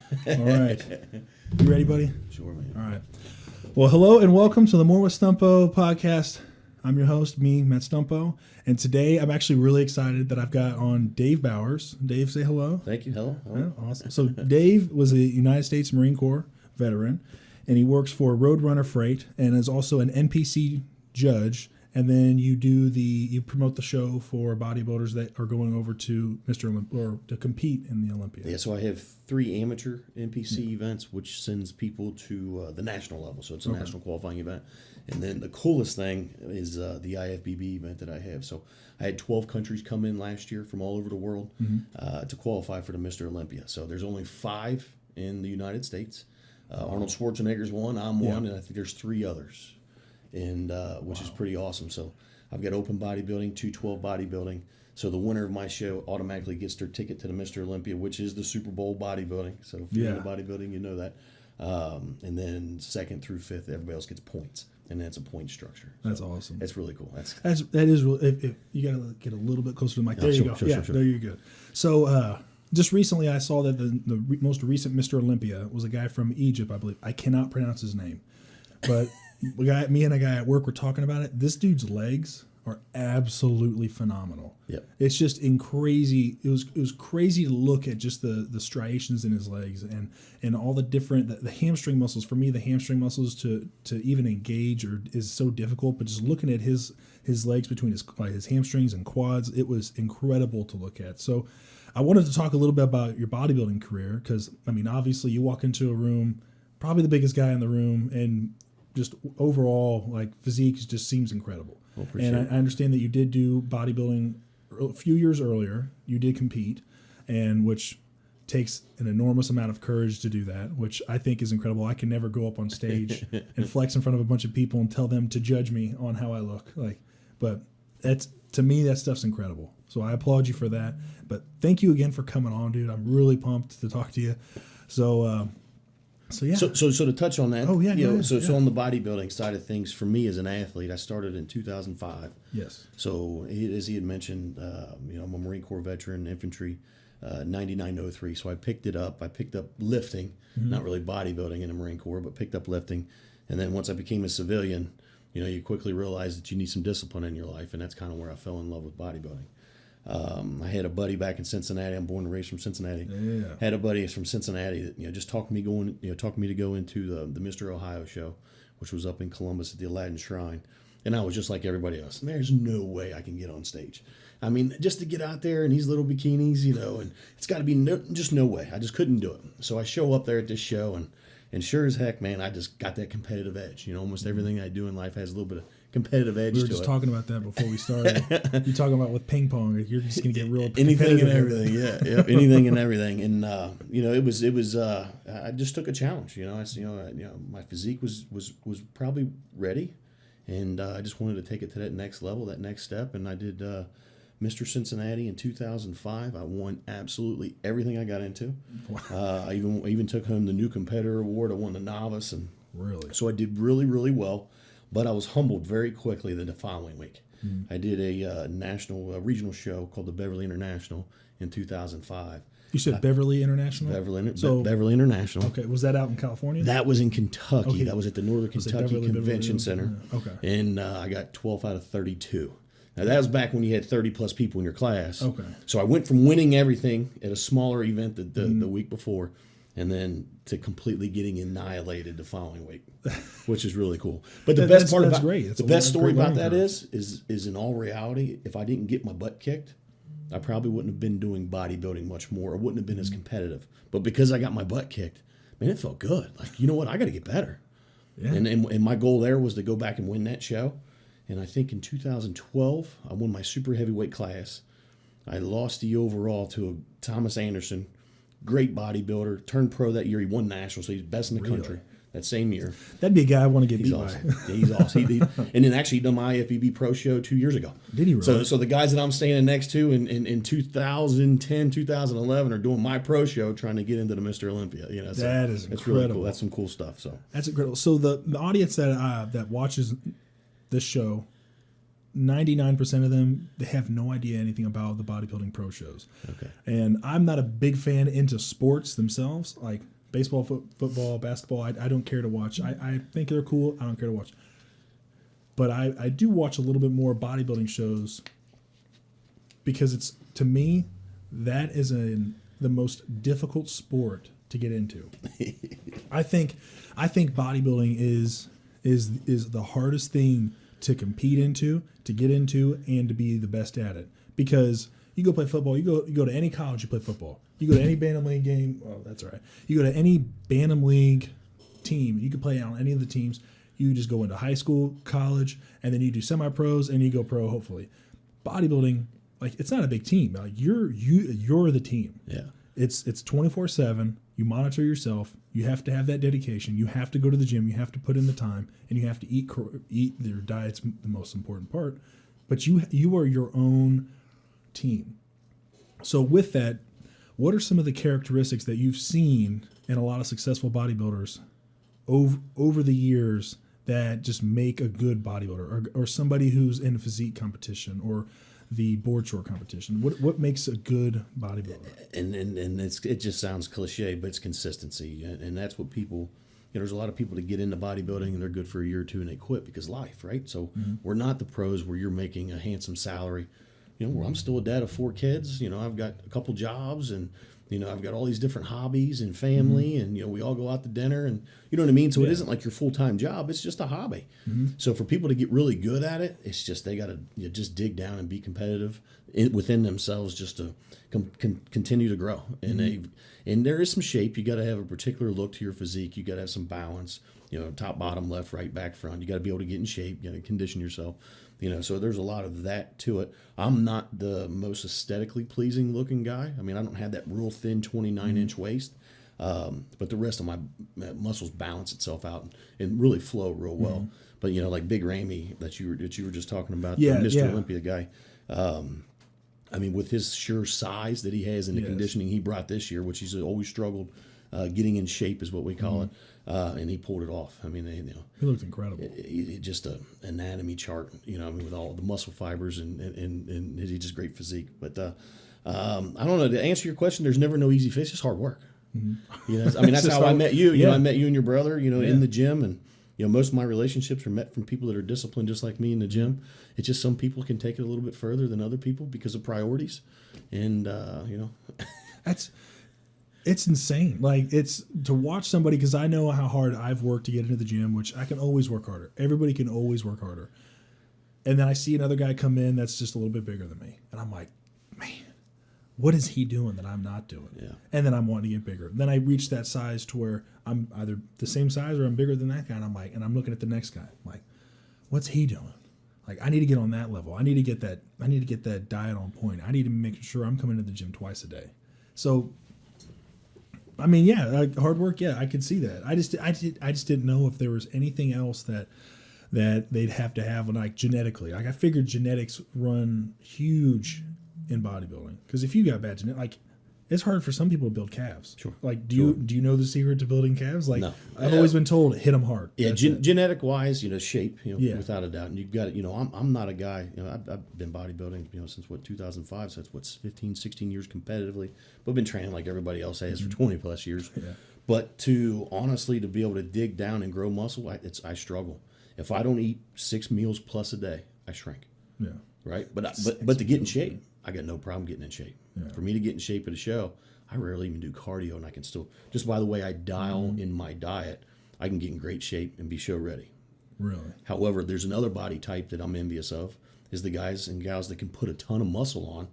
All right. You ready, buddy? Sure, man. All right. Well, hello and welcome to the More with Stumpo podcast. I'm your host, Matt Stumpo. And today I'm actually really excited that I've got on Dave Bowers. Dave, say hello. Thank you. Hello. Yeah, awesome. So Dave was a United States Marine Corps veteran, and he works for Roadrunner Freight and is also an NPC Judge. And then you promote the show for bodybuilders that are going over to or to compete in the Olympia. Yeah, so I have 3 amateur NPC events, which sends people to the national level. So it's a national qualifying event. And then the coolest thing is the IFBB event that I have. So I had 12 countries come in last year from all over the world to qualify for the Mr. Olympia. So there's only 5 in the United States. Arnold Schwarzenegger's one, I'm one, and I think there's 3 others. And which is pretty awesome. So I've got open bodybuilding, 212 bodybuilding. So the winner of my show automatically gets their ticket to the Mr. Olympia, which is the Super Bowl bodybuilding. So if you're into bodybuilding, you know that. And then 2nd through 5th, everybody else gets points, and that's a point structure. So that's awesome. That's really cool. That is really. If you got to get a little bit closer to the mic. There you go. Sure. There you go. So just recently, I saw that the most recent Mr. Olympia was a guy from Egypt, I believe. I cannot pronounce his name, but. Me and a guy at work were talking about it. This dude's legs are absolutely phenomenal. Yep. It's just crazy. It was crazy to look at just the striations in his legs and all the different the hamstring muscles. For me, the hamstring muscles to even engage is so difficult. But just looking at his legs between his hamstrings and quads, it was incredible to look at. So I wanted to talk a little bit about your bodybuilding career because I mean, obviously, you walk into a room, probably the biggest guy in the room, and just overall, like physique just seems incredible. Well, and I understand that you did do bodybuilding a few years earlier. You did compete, and which takes an enormous amount of courage to do that, which I think is incredible. I can never go up on stage and flex in front of a bunch of people and tell them to judge me on how I look. But to me, that stuff's incredible. So I applaud you for that. But thank you again for coming on, dude. I'm really pumped to talk to you. So yeah. So to touch on that. Oh yeah. So on the bodybuilding side of things, for me as an athlete, I started in 2005. Yes. So as he had mentioned, I'm a Marine Corps veteran, infantry, 9903. So I picked it up. I picked up lifting, not really bodybuilding in the Marine Corps, but picked up lifting. And then once I became a civilian, you quickly realize that you need some discipline in your life, and that's kind of where I fell in love with bodybuilding. I had a buddy back in Cincinnati. I'm born and raised from Cincinnati. Yeah. Had a buddy from Cincinnati that just talked me to go into the Mr. Ohio show, which was up in Columbus at the Aladdin Shrine, and I was just like everybody else. There's no way I can get on stage. I mean, just to get out there in these little bikinis, and it's got to be just no way. I just couldn't do it. So I show up there at this show, and sure as heck, man, I just got that competitive edge. Almost everything I do in life has a little bit of competitive edge to it. We were just talking about that before we started. You're talking about with ping pong, you're just going to get real anything and everything. Yeah, anything and everything. And it was I just took a challenge. My physique was probably ready, and I just wanted to take it to that next level, that next step. And I did Mr. Cincinnati in 2005. I won absolutely everything I got into. Wow. I even took home the new competitor award. I won the novice, and really, so I did really, really well. But I was humbled very quickly the following week. I did a national regional show called the Beverly International in 2005. You said Beverly International? Beverly International. Okay, was that out in California? That was in Kentucky. Okay. That was at the Northern Kentucky Convention Center. Okay. And I got 12 out of 32. Now, that was back when you had 30-plus people in your class. Okay. So I went from winning everything at a smaller event the week before, and then to completely getting annihilated the following week, which is really cool. But the best part about the best story about that is in all reality, if I didn't get my butt kicked, I probably wouldn't have been doing bodybuilding much more. I wouldn't have been as competitive. But because I got my butt kicked, man, it felt good. Like, you know what? I got to get better. Yeah. And my goal there was to go back and win that show. And I think in 2012, I won my super heavyweight class. I lost the overall to Thomas Anderson. Great bodybuilder, turned pro that year. He won nationals, so he's best in the country that same year. That'd be a guy I want to get beat awesome. By. Yeah, he's awesome. And then actually he done my IFBB pro show 2 years ago. Did he really? So the guys that I'm standing next to in 2010, 2011 are doing my pro show trying to get into the Mr. Olympia. That is incredible. That's really cool. That's some cool stuff. So that's incredible. So the audience that watches this show, 99% of them, they have no idea anything about the bodybuilding pro shows. Okay. And I'm not a big fan into sports themselves. Like, Baseball, football, basketball, I don't care to watch. I think they're cool. I don't care to watch. But I do watch a little bit more bodybuilding shows because it's, to me, that is the most difficult sport to get into. I think bodybuilding is the hardest thing to compete into, to get into, and to be the best at it. Because you go play football, you go to any college, you play football. You go to any Bantam League game, well, that's all right. You go to any Bantam League team, you can play on any of the teams. You just go into high school, college, and then you do semi-pros, and you go pro, hopefully. Bodybuilding, like, it's not a big team. Like, you're the team. Yeah. It's 24/7. You monitor yourself. You have to have that dedication. You have to go to the gym. You have to put in the time, and you have to eat. Your diet's the most important part. But you are your own team. So with that, what are some of the characteristics that you've seen in a lot of successful bodybuilders over the years that just make a good bodybuilder, or somebody who's in a physique competition or the board short competition? What makes a good bodybuilder? And it just sounds cliche, but it's consistency, and that's what people. There's a lot of people that get into bodybuilding and they're good for a year or two and they quit because life, right? So we're not the pros where you're making a handsome salary. Where I'm still a dad of 4 kids. I've got a couple jobs, and I've got all these different hobbies and family, and we all go out to dinner, and you know what I mean. So it isn't like your full-time job; it's just a hobby. So for people to get really good at it, it's just they got to just dig down and be competitive within themselves, just to continue to grow. And there is some shape. You got to have a particular look to your physique. You got to have some balance. Top, bottom, left, right, back, front. You got to be able to get in shape. You got to condition yourself. So there's a lot of that to it. I'm not the most aesthetically pleasing looking guy. I mean, I don't have that real thin 29-inch waist, but the rest of my muscles balance itself out and really flow real well. But like Big Ramey that you were just talking about, the Mr. Olympia guy. I mean, with his sure size that he has and the conditioning he brought this year, which he's always struggled getting in shape is what we call it. And he pulled it off. I mean, he looked incredible. Just an anatomy chart, with all the muscle fibers and he's just great physique. But I don't know. To answer your question, there's never no easy fix. It's just hard work. I mean, that's how I met you. I met you and your brother, in the gym, and most of my relationships are met from people that are disciplined, just like me in the gym. It's just some people can take it a little bit further than other people because of priorities, and It's insane. Like, it's to watch somebody, because I know how hard I've worked to get into the gym, which I can always work harder. Everybody can always work harder. And then I see another guy come in that's just a little bit bigger than me. And I'm like, man, what is he doing that I'm not doing? Yeah. And then I'm wanting to get bigger. Then I reach that size to where I'm either the same size or I'm bigger than that guy. And I'm like, and I'm looking at the next guy. I'm like, what's he doing? Like, I need to get on that level. I need to get that diet on point. I need to make sure I'm coming to the gym twice a day. So, I mean, hard work. Yeah, I could see that. I just didn't know if there was anything else that they'd have to have, like, genetically. Like, I figured genetics run huge in bodybuilding, because if you got bad genetics, like, it's hard for some people to build calves. Sure. Like, do you know the secret to building calves? Like, no. I've always been told, hit them hard. Yeah, genetic wise, shape, without a doubt. And you've got, I'm not a guy, I've been bodybuilding, since 2005, so that's 15, 16 years competitively. But I've been training like everybody else has for 20 plus years. Yeah. But to be able to dig down and grow muscle, I struggle. If I don't eat 6 meals plus a day, I shrink. Yeah. Right? But to get in shape, I got no problem getting in shape. Yeah. For me to get in shape at a show, I rarely even do cardio, and I can still, just by the way I dial in my diet, I can get in great shape and be show ready. Really? However, there's another body type that I'm envious of, is the guys and gals that can put a ton of muscle on,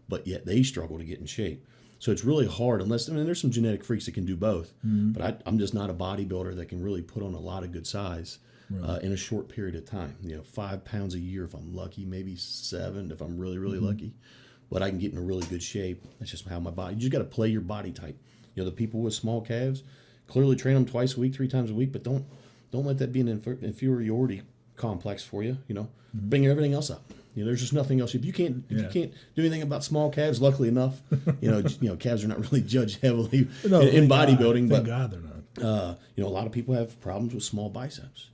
but yet they struggle to get in shape. So it's really hard, there's some genetic freaks that can do both, but I'm just not a bodybuilder that can really put on a lot of good size in a short period of time. 5 pounds a year if I'm lucky, maybe 7 if I'm really, really lucky. But I can get in a really good shape. That's just how my body. You just got to play your body type. The people with small calves, clearly train them twice a week, 3 times a week, but don't let that be an inferiority complex for you. Bring everything else up. There's just nothing else. If you can't do anything about small calves, luckily enough, calves are not really judged heavily in bodybuilding. Thank God they're not. A lot of people have problems with small biceps.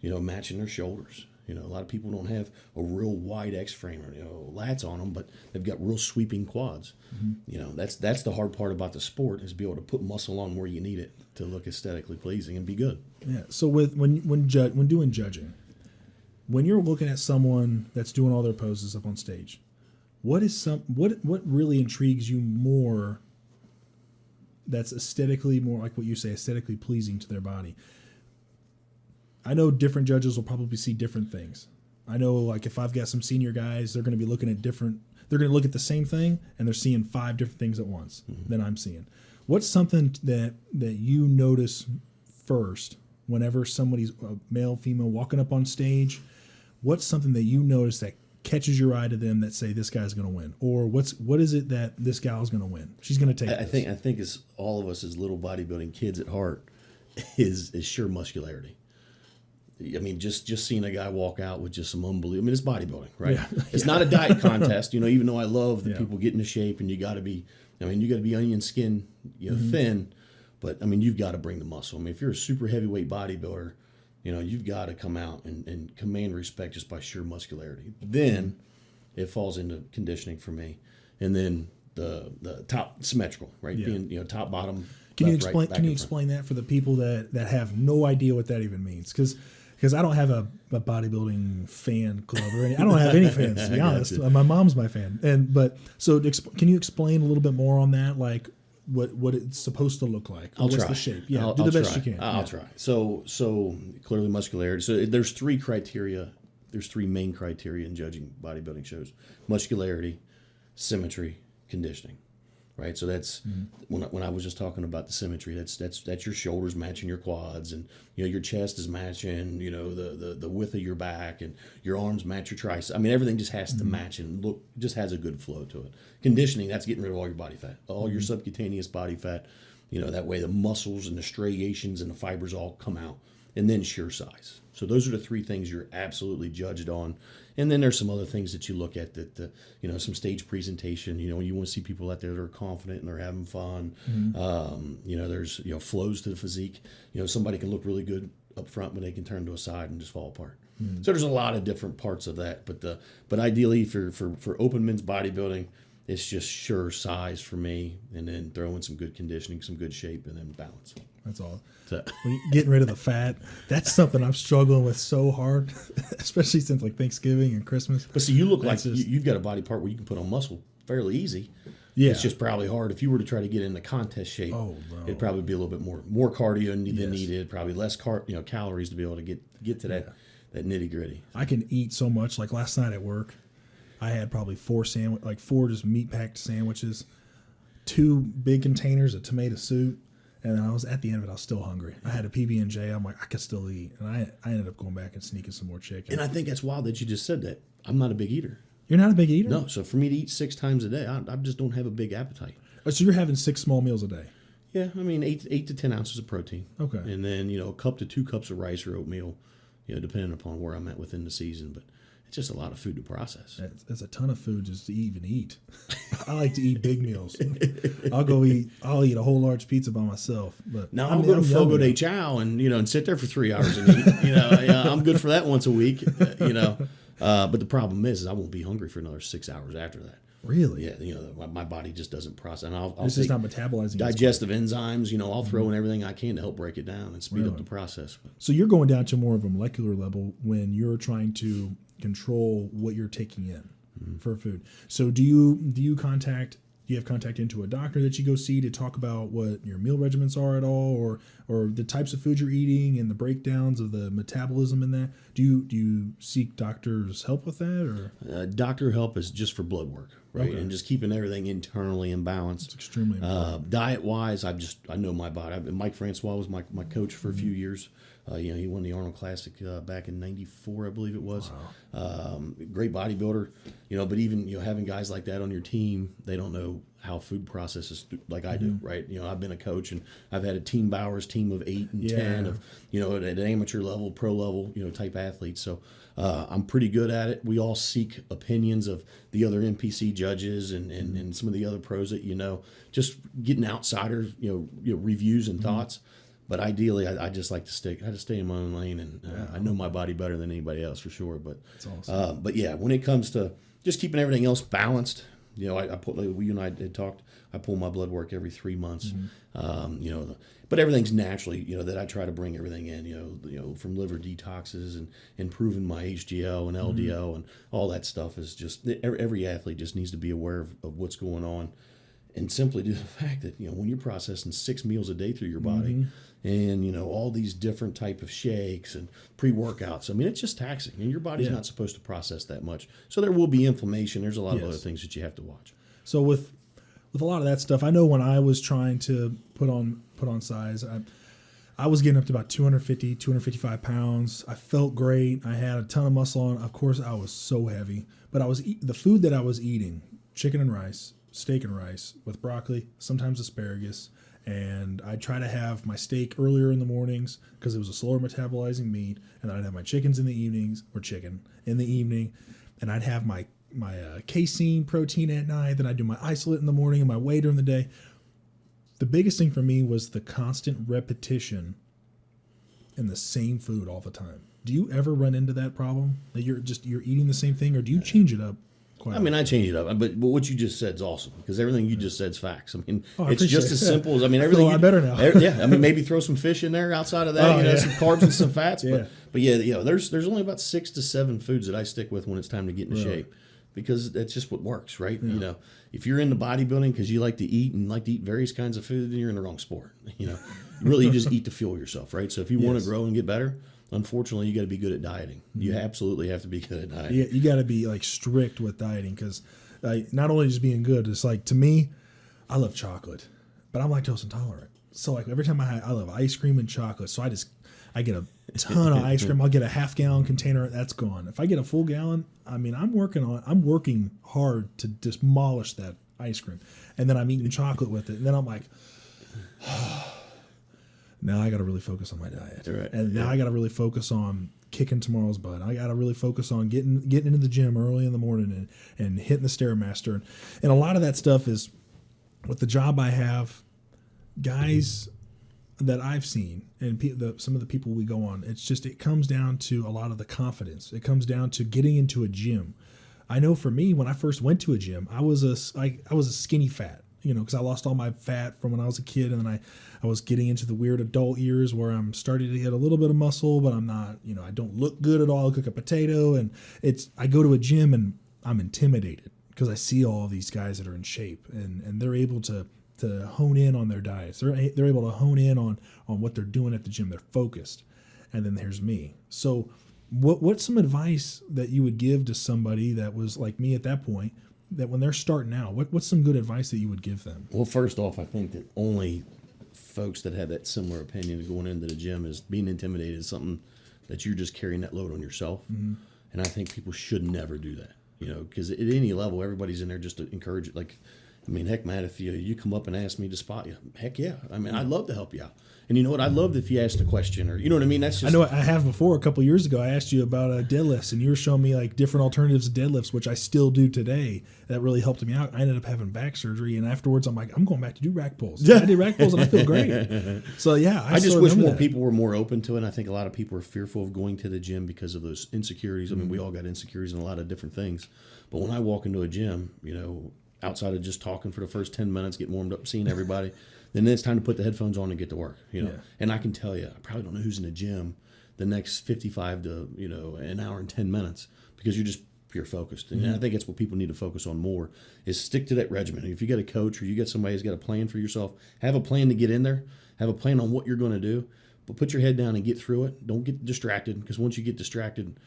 Matching their shoulders. You know, a lot of people don't have a real wide X frame or, you know, lats on them, but they've got real sweeping quads. You know, that's the hard part about the sport, is be able to put muscle on where you need it to look aesthetically pleasing and be good. Yeah. So when doing judging, when you're looking at someone that's doing all their poses up on stage, what really intrigues you more? That's aesthetically more like what you say, aesthetically pleasing to their body. I know different judges will probably see different things. I know, like, if I've got some senior guys, they're going to be looking at different. They're going to look at the same thing, and they're seeing 5 different things at once than I'm seeing. What's something that you notice first whenever somebody's a male, female walking up on stage? What's something that you notice that catches your eye to them that say this guy's going to win, or what is it that this gal's going to win? She's going to take. I think as all of us as little bodybuilding kids at heart is sheer muscularity. I mean, just seeing a guy walk out with just some unbelievable. I mean, it's bodybuilding, right? Yeah. It's not a diet contest, you know. Even though I love that people get into shape, and you got to be. I mean, you got to be onion skin, you know, thin, but I mean, you've got to bring the muscle. I mean, if you're a super heavyweight bodybuilder, you know, you've got to come out and command respect just by sheer muscularity. Then it falls into conditioning for me, and then the top symmetrical, right? Yeah. Being, you know, top, bottom. Can you explain that for the people that have no idea what that even means? Because I don't have a bodybuilding fan club or anything. I don't have any fans, to be honest. My mom's my fan. Can you explain a little bit more on that, like what it's supposed to look like? I'll try. The shape? Yeah, do the best you can. I'll try. So clearly muscularity. So there's 3 criteria. There's 3 main criteria in judging bodybuilding shows: muscularity, symmetry, conditioning. Right, so that's when I was just talking about the symmetry. That's your shoulders matching your quads, and you know your chest is matching. You know the width of your back, and your arms match your triceps. I mean, everything just has to match and look, just has a good flow to it. Conditioning, that's getting rid of all your body fat, all your subcutaneous body fat. You know, that way the muscles and the striations and the fibers all come out, and then sheer size. So those are the 3 things you're absolutely judged on. And then there's some other things that you look at that, you know, some stage presentation. You know, you want to see people out there that are confident and they're having fun. You know, there's, you know, flows to the physique. You know, somebody can look really good up front, but they can turn to a side and just fall apart. So there's a lot of different parts of that. But ideally for open men's bodybuilding, it's just sure size for me, and then throw in some good conditioning, some good shape, and then balance. That's all. So, getting rid of the fat, that's something I'm struggling with so hard, especially since like Thanksgiving and Christmas. But see, you look like you've got a body part where you can put on muscle fairly easy. Yeah. It's just probably hard. If you were to try to get into contest shape, it'd probably be a little bit more cardio than needed, probably less calories to be able to get to that nitty gritty. I can eat so much. Like last night at work, I had probably 4 just meat packed sandwiches, 2 big containers of tomato soup, and then I was at the end of it. I was still hungry. I had a PB&J. I'm like, I could still eat, and I ended up going back and sneaking some more chicken. And I think that's wild that you just said that. I'm not a big eater. You're not a big eater? No. So for me to eat 6 times a day, I just don't have a big appetite. So you're having 6 small meals a day? Yeah, I mean 8 to 10 ounces of protein. Okay. And then a cup to 2 cups of rice or oatmeal, depending upon where I'm at within the season, but. It's just a lot of food to process. That's a ton of food just to even eat. I like to eat big meals. I'll eat a whole large pizza by myself. But now I'll go to Fogo de Chao and sit there for 3 hours and eat. I'm good for that once a week. But the problem is I won't be hungry for another 6 hours after that. Really? Yeah. My body just doesn't process. And I'll this is not metabolizing digestive enzymes. I'll throw in everything I can to help break it down and speed up the process. So you're going down to more of a molecular level when you're trying to control what you're taking in for food. So do you have contact into a doctor that you go see to talk about what your meal regimens are at all, or the types of food you're eating and the breakdowns of the metabolism in that? Do you seek doctor's help with that, or? Doctor help is just for blood work, right? Okay. And just keeping everything internally in balance. It's extremely important. Diet wise, I know my body. Mike Francois was my coach for a few years. He won the Arnold Classic back in '94, I believe it was. Wow. Great bodybuilder, but even having guys like that on your team, they don't know how food processes like I do, right? I've been a coach and I've had a Team Bowers team of 8 and 10 of at an amateur level, pro level, type athletes. So I'm pretty good at it. We all seek opinions of the other NPC judges and some of the other pros that just getting outsider reviews and thoughts. But ideally, I just like to stay in my own lane, and I know my body better than anybody else for sure. But That's awesome. but yeah, when it comes to just keeping everything else balanced, you know, I put, like you and I had talked. I pull my blood work every 3 months. You know, but everything's naturally, you know, that I try to bring everything in. You know, from liver detoxes and improving my HDL and LDL and all that stuff is just every athlete just needs to be aware of what's going on. And simply due to the fact that, you know, when you're processing 6 meals a day through your body and, you know, all these different type of shakes and pre-workouts, I mean, it's just taxing. And your body's not supposed to process that much. So there will be inflammation. There's a lot of other things that you have to watch. So with a lot of that stuff, I know when I was trying to put on size, I was getting up to about 250, 255 pounds. I felt great. I had a ton of muscle on. Of course, I was so heavy. But the food that I was eating, chicken and rice, steak and rice with broccoli, sometimes asparagus, and I'd try to have my steak earlier in the mornings because it was a slower metabolizing meat, and I'd have my chickens in the evenings, or chicken in the evening, and I'd have my casein protein at night, then I'd do my isolate in the morning and my whey during the day. The biggest thing for me was the constant repetition in the same food all the time. Do you ever run into that problem that you're eating the same thing, or do you change it up? I mean, I change it up, but what you just said is awesome because everything you just said is facts. I mean, I it's just as simple as, I mean, I feel everything. a lot better now. Yeah, I mean, maybe throw some fish in there outside of that, some carbs and some fats. But yeah, you know, there's only about 6 to 7 foods that I stick with when it's time to get into shape because that's just what works, right? You know, if you're into bodybuilding because you like to eat and like to eat various kinds of food, then you're in the wrong sport. You know, really, you just eat to fuel yourself, right? So if you want to grow and get better, unfortunately, you got to be good at dieting. You absolutely have to be good at dieting. Yeah, you got to be like strict with dieting because not only just being good, it's like, to me, I love chocolate, but I'm lactose intolerant. So like every time I love ice cream and chocolate. So I get a ton of ice cream. I'll get a half-gallon container. That's gone. If I get a full gallon, I mean, I'm working hard to demolish that ice cream, and then I'm eating chocolate with it, and then I'm like, now I got to really focus on my diet, and now I got to really focus on kicking tomorrow's butt. I got to really focus on getting into the gym early in the morning and hitting the Stairmaster, and a lot of that stuff is with the job I have, guys that I've seen and some of the people we go on. It comes down to a lot of the confidence. It comes down to getting into a gym. I know for me, when I first went to a gym, I was a skinny fat, you know, because I lost all my fat from when I was a kid, and then I was getting into the weird adult years where I'm starting to get a little bit of muscle, but I'm not, you know, I don't look good at all. I cook a potato, and I go to a gym and I'm intimidated because I see all of these guys that are in shape, and they're able to hone in on their diets. They're able to hone in on what they're doing at the gym. They're focused. And then there's me. So what's some advice that you would give to somebody that was like me at that point, that when they're starting out, what's some good advice that you would give them? Well, first off, I think that only folks that have that similar opinion of going into the gym is being intimidated is something that you're just carrying that load on yourself. And I think people should never do that, you know, because at any level, everybody's in there just to encourage it. Like, I mean, heck, Matt, if you come up and ask me to spot you, heck yeah. I mean, I'd love to help you out. And you know what? I'd love if you asked a question, or, you know what I mean? That's just. I know I have before. A couple of years ago, I asked you about deadlifts, and you were showing me like different alternatives to deadlifts, which I still do today. That really helped me out. I ended up having back surgery, and afterwards, I'm like, I'm going back to do rack pulls. I did rack pulls, and I feel great. So yeah, I just wish more people were more open to it. And I think a lot of people are fearful of going to the gym because of those insecurities. I mean, we all got insecurities in a lot of different things. But when I walk into a gym, you know, outside of just talking for the first 10 minutes, getting warmed up, seeing everybody, then it's time to put the headphones on and get to work, you know. Yeah. And I can tell you, I probably don't know who's in the gym the next 55 to, you know, an hour and 10 minutes because you're just pure focused. And I think that's what people need to focus on more is stick to that regimen. If you get a coach or you get somebody who's got a plan for yourself, have a plan to get in there, have a plan on what you're going to do, but put your head down and get through it. Don't get distracted, because once you get distracted,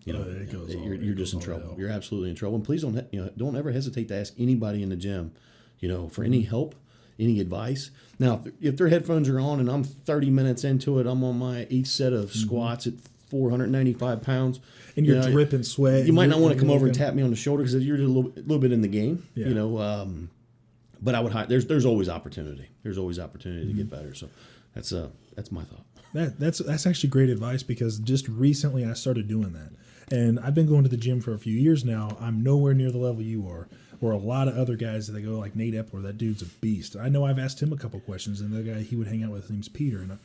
you know, you're just in trouble. You're absolutely in trouble. And please don't ever hesitate to ask anybody in the gym, you know, for any help, any advice. Now, if their headphones are on and I'm 30 minutes into it, I'm on my 8th set of squats at 495 pounds. And you're dripping sweat. You might not want to come over and tap me on the shoulder because you're a little bit in the game, you know. But I would there's always opportunity. There's always opportunity to get better. So that's my thought. That's actually great advice, because just recently I started doing that. And I've been going to the gym for a few years now. I'm nowhere near the level you are, or a lot of other guys that they go, like Nate Epler. That dude's a beast. I know I've asked him a couple questions, and the guy he would hang out with, his name's Peter. And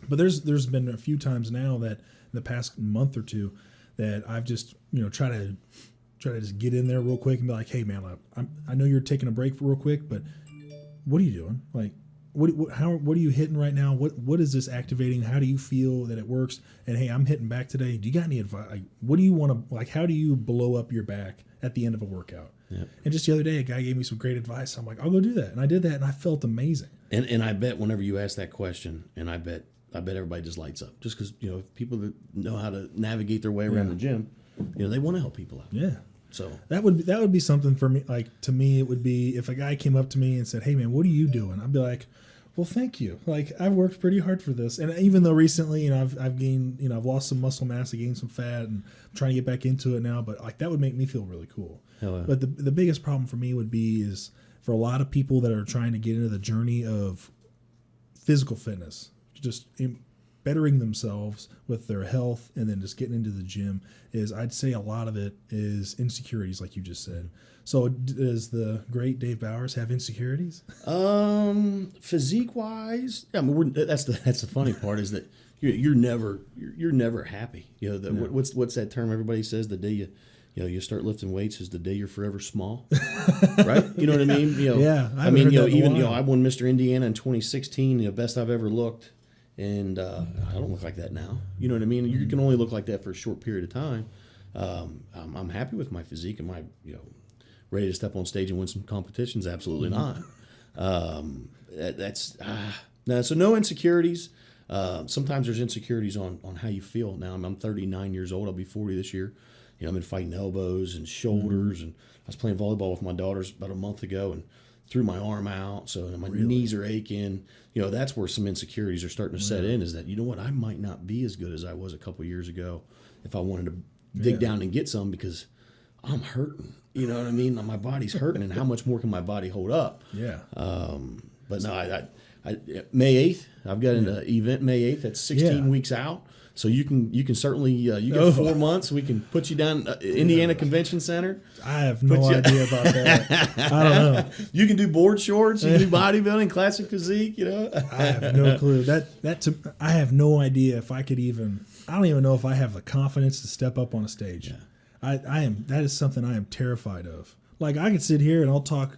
But there's been a few times now that in the past month or two that I've just try to just get in there real quick and be like, hey man, I know you're taking a break for real quick, but what are you doing? Like, what are you hitting right now? What is this activating? How do you feel that it works? And hey, I'm hitting back today. Do you got any advice? Like, what do you want to, like, how do you blow up your back at the end of a work-out? Yep. And just the other day, a guy gave me some great advice. I'm like, I'll go do that. And I did that, and I felt amazing. And I bet whenever you ask that question, and I bet everybody just lights up, just because people that know how to navigate their way around the gym, they want to help people out. Yeah. So that would be something for me. Like, to me, it would be if a guy came up to me and said, hey man, what are you doing? I'd be like, well, thank you. Like, I've worked pretty hard for this. And even though recently, I've gained, I've lost some muscle mass, I gained some fat, and I'm trying to get back into it now. But like, that would make me feel really cool. Hell yeah. But the biggest problem for me would be is for a lot of people that are trying to get into the journey of physical fitness, just bettering themselves with their health and then just getting into the gym, is I'd say a lot of it is insecurities, like you just said. So does the great Dave Bowers have insecurities? Physique wise, I mean, that's the funny part is that you're never happy. What's that term everybody says? The day you start lifting weights is the day you're forever small, right? You know what I mean? Yeah. I won Mr. Indiana in 2016, the best I've ever looked. And I don't look like that now. You know what I mean? You can only look like that for a short period of time. I'm happy with my physique. Am I, ready to step on stage and win some competitions? Absolutely not. So no insecurities. Sometimes there's insecurities on how you feel. Now I'm 39 years old. I'll be 40 this year. I've been fighting elbows and shoulders, and I was playing volleyball with my daughters about a month ago and threw my arm out, so my knees are aching. That's where some insecurities are starting to set in, is that, I might not be as good as I was a couple years ago if I wanted to dig down and get some, because I'm hurting. You know what I mean? My body's hurting, and how much more can my body hold up? Yeah. But no, I May 8th, I've got an event May 8th. That's 16 weeks out. So you can certainly you got 4 months. We can put you down Indiana Convention Center. I have no idea about that. I don't know. You can do board shorts. You can do bodybuilding, classic physique. I have no clue. I have no idea if I could even. I don't even know if I have the confidence to step up on a stage. Yeah. That is something I am terrified of. Like, I could sit here and I'll talk,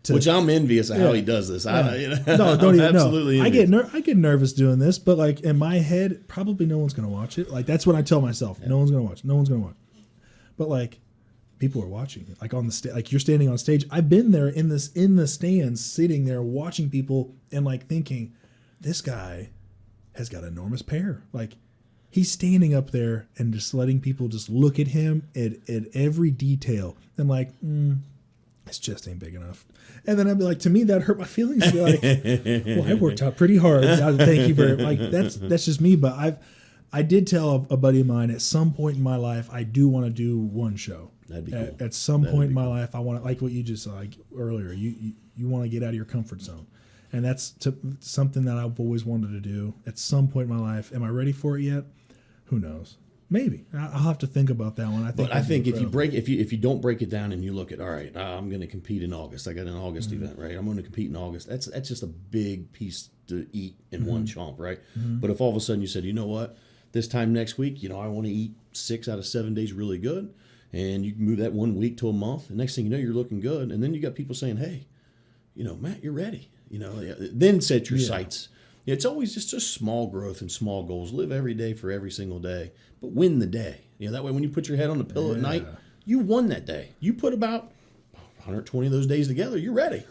which I'm envious of how he does this. No, don't even. Absolutely, no. I get nervous doing this, but like in my head, probably no one's gonna watch it. Like, that's what I tell myself. Yeah. No one's gonna watch. No one's gonna watch. But like, people are watching it. Like on the stage, like you're standing on stage. I've been there in the stands, sitting there watching people and like thinking, this guy has got enormous pair. Like, he's standing up there and just letting people just look at him at every detail. And like, his chest ain't big enough. And then I'd be like, to me, that hurt my feelings. I'd be like, well, I worked out pretty hard. Thank you very much. Like, that's just me. But I did tell a buddy of mine, at some point in my life, I do want to do one show. That'd be cool. At some point in my life, I want to, like what you just said earlier, you want to get out of your comfort zone. And that's something that I've always wanted to do at some point in my life. Am I ready for it yet? Who knows? Maybe. I'll have to think about that one. I think if you don't break it down and you look at, all right, I'm going to compete in August. I got an August event, right? I'm going to compete in August. That's just a big piece to eat in one chomp, right? But if all of a sudden you said, you know what, this time next week, I want to eat 6 out of 7 days really good, and you can move that 1 week to a month, and next thing you know, you're looking good, and then you got people saying, hey, Matt, you're ready. Then set your sights. It's always just small growth and small goals. Live every day for every single day, but win the day. That way when you put your head on the pillow at night, you won that day. You put about 120 of those days together, you're ready.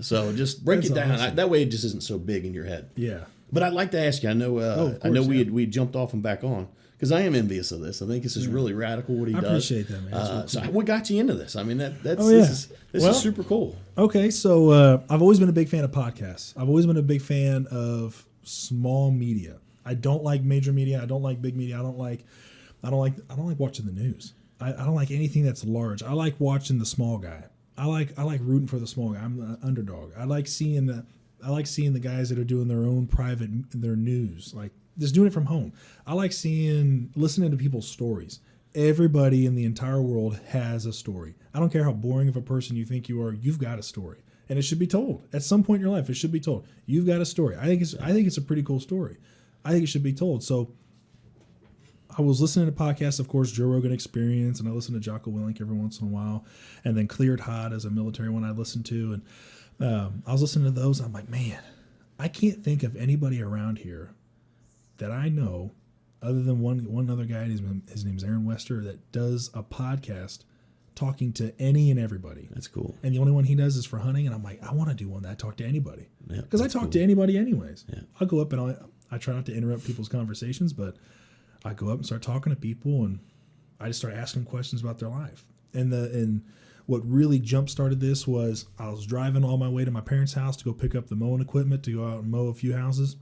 So just break it down. Awesome. That way it just isn't so big in your head. Yeah. But I'd like to ask you, I know we jumped off and back on, because I am envious of this. I think this is really radical what he does. I appreciate that, man. So what got you into this? I mean, this is super cool. Okay, so I've always been a big fan of podcasts. I've always been a big fan of small media. I don't like major media. I don't like big media. I don't like watching the news. I don't like anything that's large. I like watching the small guy. I like rooting for the small guy. I'm the underdog. I like seeing the guys that are doing their own their news, like just doing it from home. I like listening to people's stories. Everybody in the entire world has a story. I don't care how boring of a person you think you are, you've got a story. and it should be told at some point in your life. It should be told. You've got a story. I think it's a pretty cool story. I think it should be told. So I was listening to podcasts, of course, Joe Rogan Experience, and I listen to Jocko Willink every once in a while, and then Cleared Hot as a military one I listened to, and I was listening to those. And I'm like, man, I can't think of anybody around here that I know, other than one other guy. His name's Aaron Wester, that does a podcast talking to any and everybody. That's cool. And the only one he does is for hunting. And I'm like, I want to do one that I talk to anybody, because I talk cool. to anybody anyways. Yeah. I'll go up and I try not to interrupt people's conversations, but I go up and start talking to people, and I just start asking questions about their life. And what really jump started this was I was driving all my way to my parents' house to go pick up the mowing equipment to go out and mow a few houses.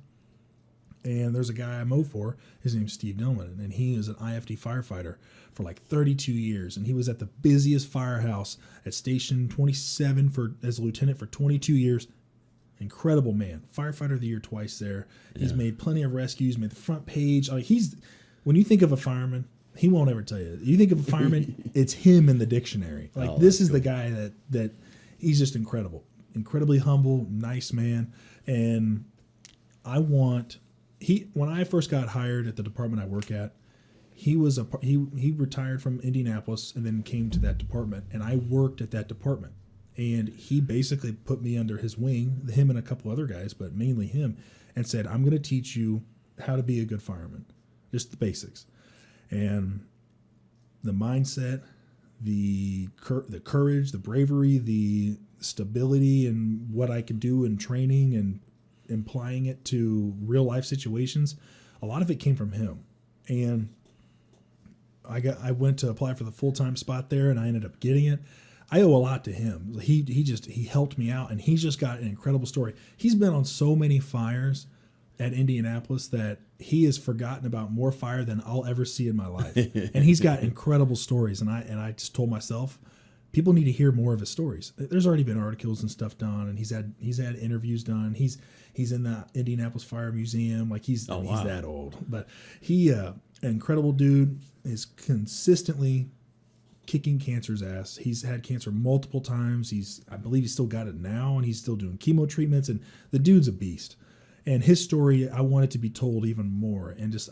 And there's a guy I mow for. His name's Steve Dillman, and he is an IFD firefighter for like 32 years. And he was at the busiest firehouse at Station 27 as a lieutenant for 22 years. Incredible man. Firefighter of the Year twice there. He's made plenty of rescues, made the front page. Like when you think of a fireman, he won't ever tell you. You think of a fireman, it's him in the dictionary. Like this is cool. The guy that he's just incredible. Incredibly humble, nice man. And when I first got hired at the department I work at, he retired from Indianapolis and then came to that department, and I worked at that department. And he basically put me under his wing, him and a couple other guys, but mainly him, and said, I'm going to teach you how to be a good fireman, just the basics. And the mindset, the courage, the bravery, the stability, and what I can do in training and applying it to real life situations, a lot of it came from him. And I went to apply for the full-time spot there, and I ended up getting it. I owe a lot to him. He helped me out, and he's just got an incredible story. He's been on so many fires at Indianapolis that he has forgotten about more fire than I'll ever see in my life. And he's got incredible stories. And I just told myself, people need to hear more of his stories. There's already been articles and stuff done, and he's had interviews done. He's in the Indianapolis Fire Museum. Like he's that old, but he an incredible dude, is consistently kicking cancer's ass. He's had cancer multiple times. I believe he's still got it now, and he's still doing chemo treatments, and the dude's a beast. And his story, I want it to be told even more. And just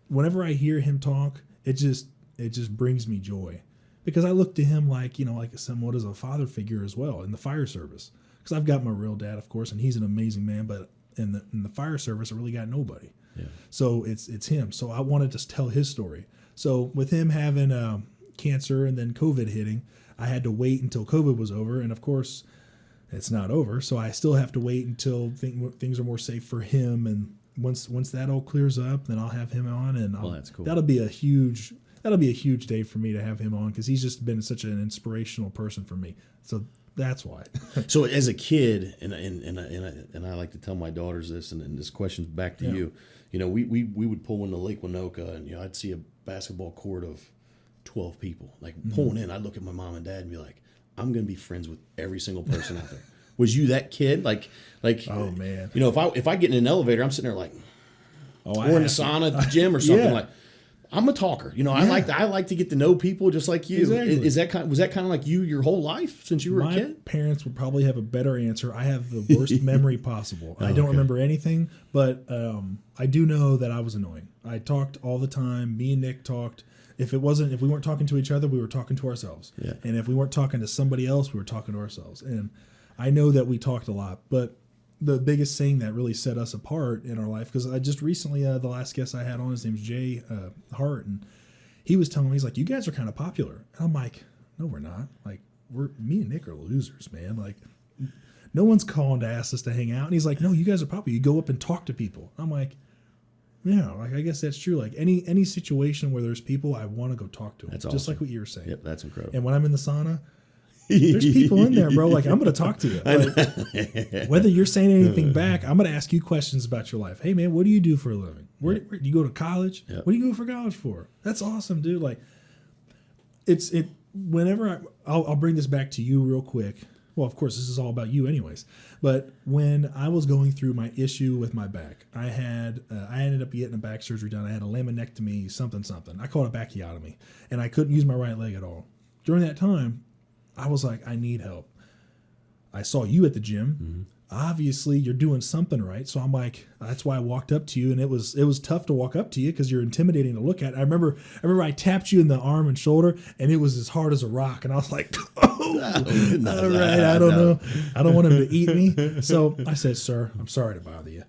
whenever I hear him talk, it just brings me joy, because I look to him like somewhat as a father figure as well in the fire service. Because I've got my real dad, of course, and he's an amazing man, but in the fire service, I really got nobody. Yeah. So it's him. So I wanted to tell his story. So with him having cancer and then COVID hitting, I had to wait until COVID was over, and of course it's not over, so I still have to wait until things are more safe for him. And once that all clears up, then I'll have him on, and that's cool. That'll be a huge day for me to have him on, because he's just been such an inspirational person for me. So that's why. So as a kid, and I like to tell my daughters this, and this question's back to you. We would pull into Lake Winoka, and I'd see a basketball court of 12 people like pulling in. I'd look at my mom and dad and be like, I'm going to be friends with every single person out there. Was you that kid? Like, oh man, if I get in an elevator, I'm sitting there like, or in the sauna at the gym or something. Like, I'm a talker. I like to get to know people just like you. Exactly. Was that kind of like you your whole life since you were a kid? My parents would probably have a better answer. I have the worst memory possible. I don't remember anything, but I do know that I was annoying. I talked all the time. Me and Nick talked. If we weren't talking to each other, we were talking to ourselves. Yeah. And if we weren't talking to somebody else, we were talking to ourselves. And I know that we talked a lot, but the biggest thing that really set us apart in our life, because I just recently, the last guest I had on, his name's Jay Hart, and he was telling me, he's like, you guys are kind of popular. And I'm like, no, we're not. Like, me and Nick are losers, man. Like, no one's calling to ask us to hang out. And he's like, no, you guys are popular. You go up and talk to people. I'm like, yeah, like I guess that's true. Like any situation where there's people, I want to go talk to them. That's just awesome. Like what you were saying. Yep, that's incredible. And when I'm in the sauna, there's people in there, bro. Like, I'm going to talk to you. Like, whether you're saying anything back, I'm going to ask you questions about your life. Hey, man, what do you do for a living? Where do you go to college? Yep. What do you go for college for? That's awesome, dude. Like, whenever I'll bring this back to you real quick. Well, of course, this is all about you anyways. But when I was going through my issue with my back, I ended up getting a back surgery done. I had a laminectomy, something. I call it a backiotomy. And I couldn't use my right leg at all. During that time, I was like, I need help. I saw you at the gym. Obviously you're doing something right. So I'm like, that's why I walked up to you, and it was tough to walk up to you because you're intimidating to look at. I remember I tapped you in the arm and shoulder, and it was as hard as a rock. And I was like, all right, I don't know. I don't want him to eat me. So I said, sir, I'm sorry to bother you,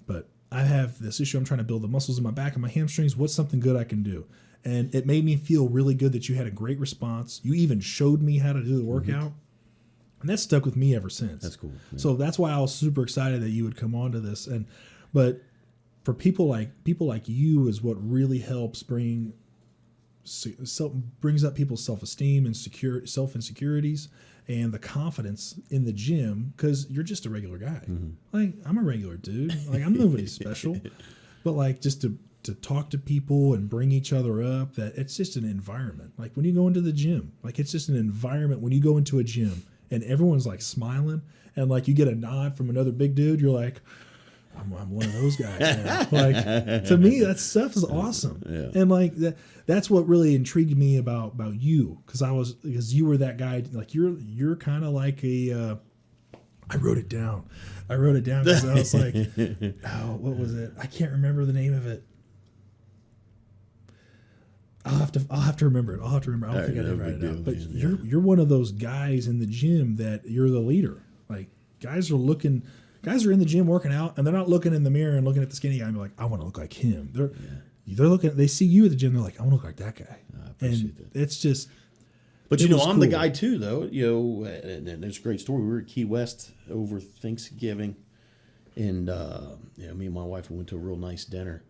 but I have this issue. I'm trying to build the muscles in my back and my hamstrings. What's something good I can do? And it made me feel really good that you had a great response. You even showed me how to do the workout. And that's stuck with me ever since. That's cool. Yeah. So that's why I was super excited that you would come on to this. But for people like you is what really helps brings up people's self-esteem and self-insecurities and the confidence in the gym, because you're just a regular guy. Like, I'm a regular dude. Like, I'm nobody special. But like, just to talk to people and bring each other up, that it's just an environment. Like when you go into the gym, like it's just an environment when you go into a gym and everyone's like smiling and like you get a nod from another big dude, you're like, I'm one of those guys. Man. Like, to me, that stuff is awesome. Yeah. And like that's what really intrigued me about you, because you were that guy. Like you're kind of like a. I wrote it down because I was like, oh, what was it? I can't remember the name of it. I'll have to remember it. I don't think I did write it down. But you're one of those guys in the gym that you're the leader. Like guys are in the gym working out, and they're not looking in the mirror and looking at the skinny guy and be like, I want to look like him. They're looking. They see you at the gym. They're like, I want to look like that guy. I appreciate that. It's just. But I'm the guy too, though. And there's a great story. We were at Key West over Thanksgiving, and me and my wife went to a real nice dinner.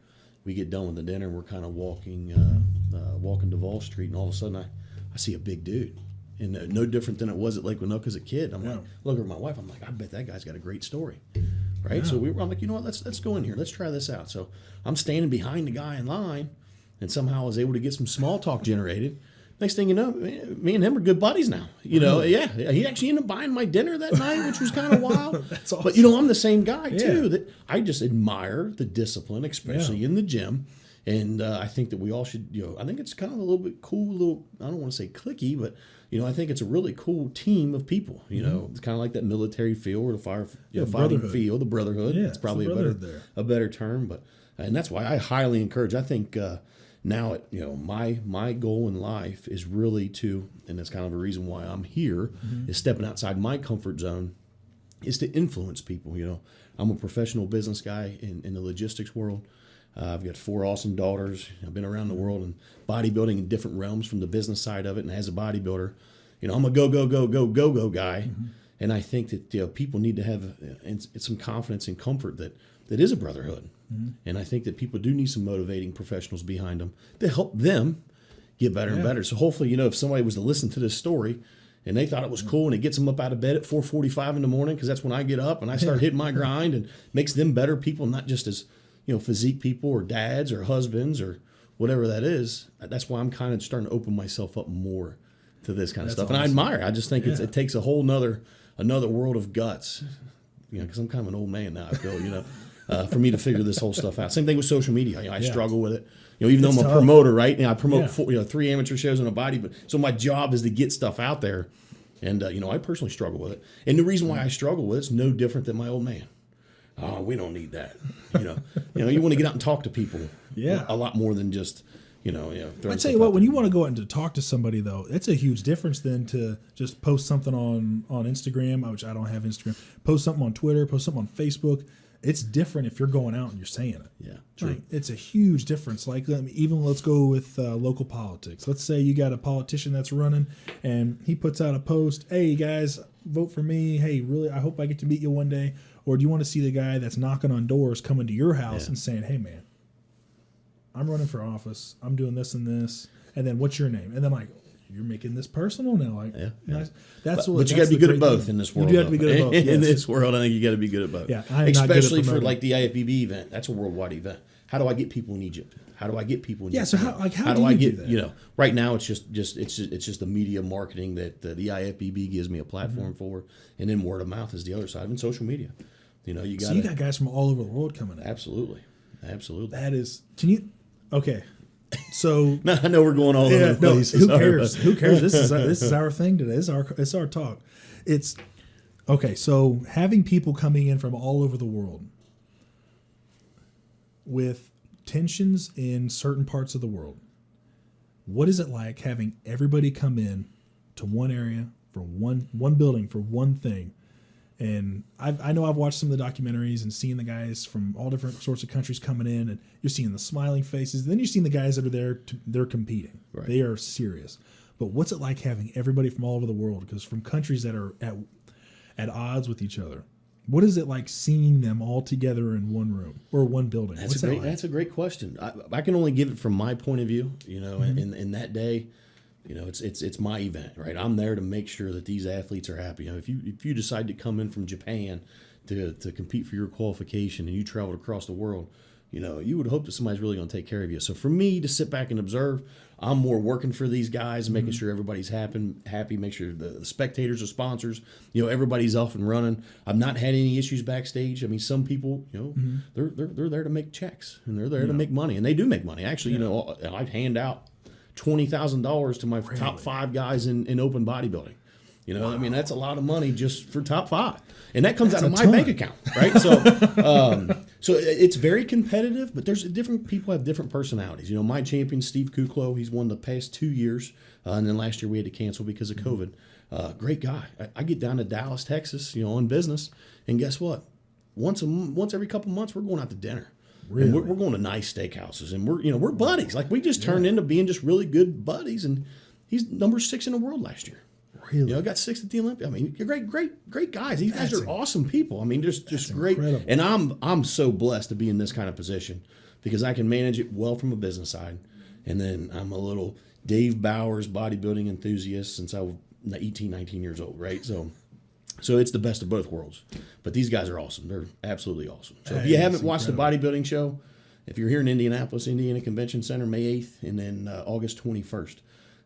We get done with the dinner, and we're kind of walking Duval Street, and all of a sudden I see a big dude, and no different than it was at Lake Winoka as a kid. I'm like, look at my wife. I'm like, I bet that guy's got a great story, right? Yeah. So I'm like, you know what? Let's go in here. Let's try this out. So I'm standing behind the guy in line, and somehow I was able to get some small talk generated. Next thing you know, me and him are good buddies now. He actually ended up buying my dinner that night, which was kind of wild. That's awesome. But I'm the same guy too. That I just admire the discipline, especially in the gym. And I think that we all should. I think it's kind of a little bit cool. I don't want to say cliquey, but I think it's a really cool team of people. It's kind of like that military feel or the fighting feel, the brotherhood. Yeah, it's probably a better term, and that's why I highly encourage. I think. Now, my goal in life is really to, and that's kind of a reason why I'm here, is stepping outside my comfort zone, is to influence people. I'm a professional business guy in the logistics world. I've got 4 awesome daughters. I've been around the world in bodybuilding in different realms from the business side of it. And as a bodybuilder, I'm a go guy. And I think that people need to have some confidence and comfort that is a brotherhood. And I think that people do need some motivating professionals behind them to help them get better and better. So hopefully, if somebody was to listen to this story and they thought it was cool and it gets them up out of bed at 4:45 in the morning, because that's when I get up and I start hitting my grind, and makes them better people, not just as physique people or dads or husbands or whatever that is. That's why I'm kind of starting to open myself up more to this kind of stuff. Awesome. And I admire. I just think it takes a whole another world of guts. Because I'm kind of an old man now, I feel, for me to figure this whole stuff out. Same thing with social media. I struggle with it. Even though I'm a promoter, right? I promote 3 amateur shows and a body, so my job is to get stuff out there. And I personally struggle with it. And the reason why I struggle with it's no different than my old man. Oh, we don't need that. You want to get out and talk to people. A lot more than just. I tell you what, when you want to go out and to talk to somebody, though, it's a huge difference than to just post something on Instagram, which I don't have Instagram. Post something on Twitter, post something on Facebook. It's different if you're going out and you're saying it. Yeah, true. Like, it's a huge difference. Like, even let's go with local politics. Let's say you got a politician that's running, and he puts out a post, hey, guys, vote for me. Hey, really, I hope I get to meet you one day. Or do you want to see the guy that's knocking on doors coming to your house and saying, hey, man, I'm running for office. I'm doing this and this. And then what's your name? And then you're making this personal now. Nice. But you got to be good at both in this world. You got to be good at both. In this world, I think you got to be good at both. Yeah, especially for like the IFBB event. That's a worldwide event. How do I get people in Egypt? How do I get people in Egypt? So how do I get that? Right now it's just the media marketing that the IFBB gives me a platform for, and then word of mouth is the other side, and social media. You got guys from all over the world coming in. Absolutely. That is. Can you? Okay, so I know we're going all over the place. Who cares? Who cares? This is our thing today. It's our talk. Okay, so having people coming in from all over the world with tensions in certain parts of the world, what is it like having everybody come in to one area for one building for one thing? And I know I've watched some of the documentaries and seeing the guys from all different sorts of countries coming in, and you're seeing the smiling faces. Then you're seeing the guys that are there, they're competing. Right. They are serious. But what's it like having everybody from all over the world? Because from countries that are at odds with each other, what is it like seeing them all together in one room or one building? That's a great question. I can only give it from my point of view. You know, in that day, you know, it's my event, right? I'm there to make sure that these athletes are happy. You know, if you decide to come in from Japan to compete for your qualification and you traveled across the world, you know, you would hope that somebody's really going to take care of you. So for me to sit back and observe, I'm more working for these guys and making sure everybody's happy, make sure the spectators, the sponsors, you know, everybody's off and running. I've not had any issues backstage. I mean, some people, you know, they're there to make checks and they're there to make money, and they do make money. Actually, you know, I hand out $20,000 to my top 5 guys in open bodybuilding. You know, I mean, that's a lot of money just for top 5, and that comes out of my bank account, right? So, so it's very competitive, but there's different people have different personalities. You know, my champion Steve Kuklo, he's won the past 2 years, and then last year we had to cancel because of COVID. Great guy. I get down to Dallas, Texas, you know, on business, and guess what? Once every couple months, we're going out to dinner. Really? And we're going to nice steakhouses, and we're buddies. Like, we just turned into being just really good buddies, and he's number 6 in the world last year. Really? You know, got 6th at the Olympia. I mean, you're great guys. These guys are awesome people. I mean, just great. Incredible. And I'm so blessed to be in this kind of position because I can manage it well from a business side, and then I'm a little Dave Bowers bodybuilding enthusiast since I was 18, 19 years old, right? So it's the best of both worlds. But these guys are awesome. They're absolutely awesome. So if you haven't watched the bodybuilding show, if you're here in Indianapolis, Indiana Convention Center, May 8th, and then August 21st,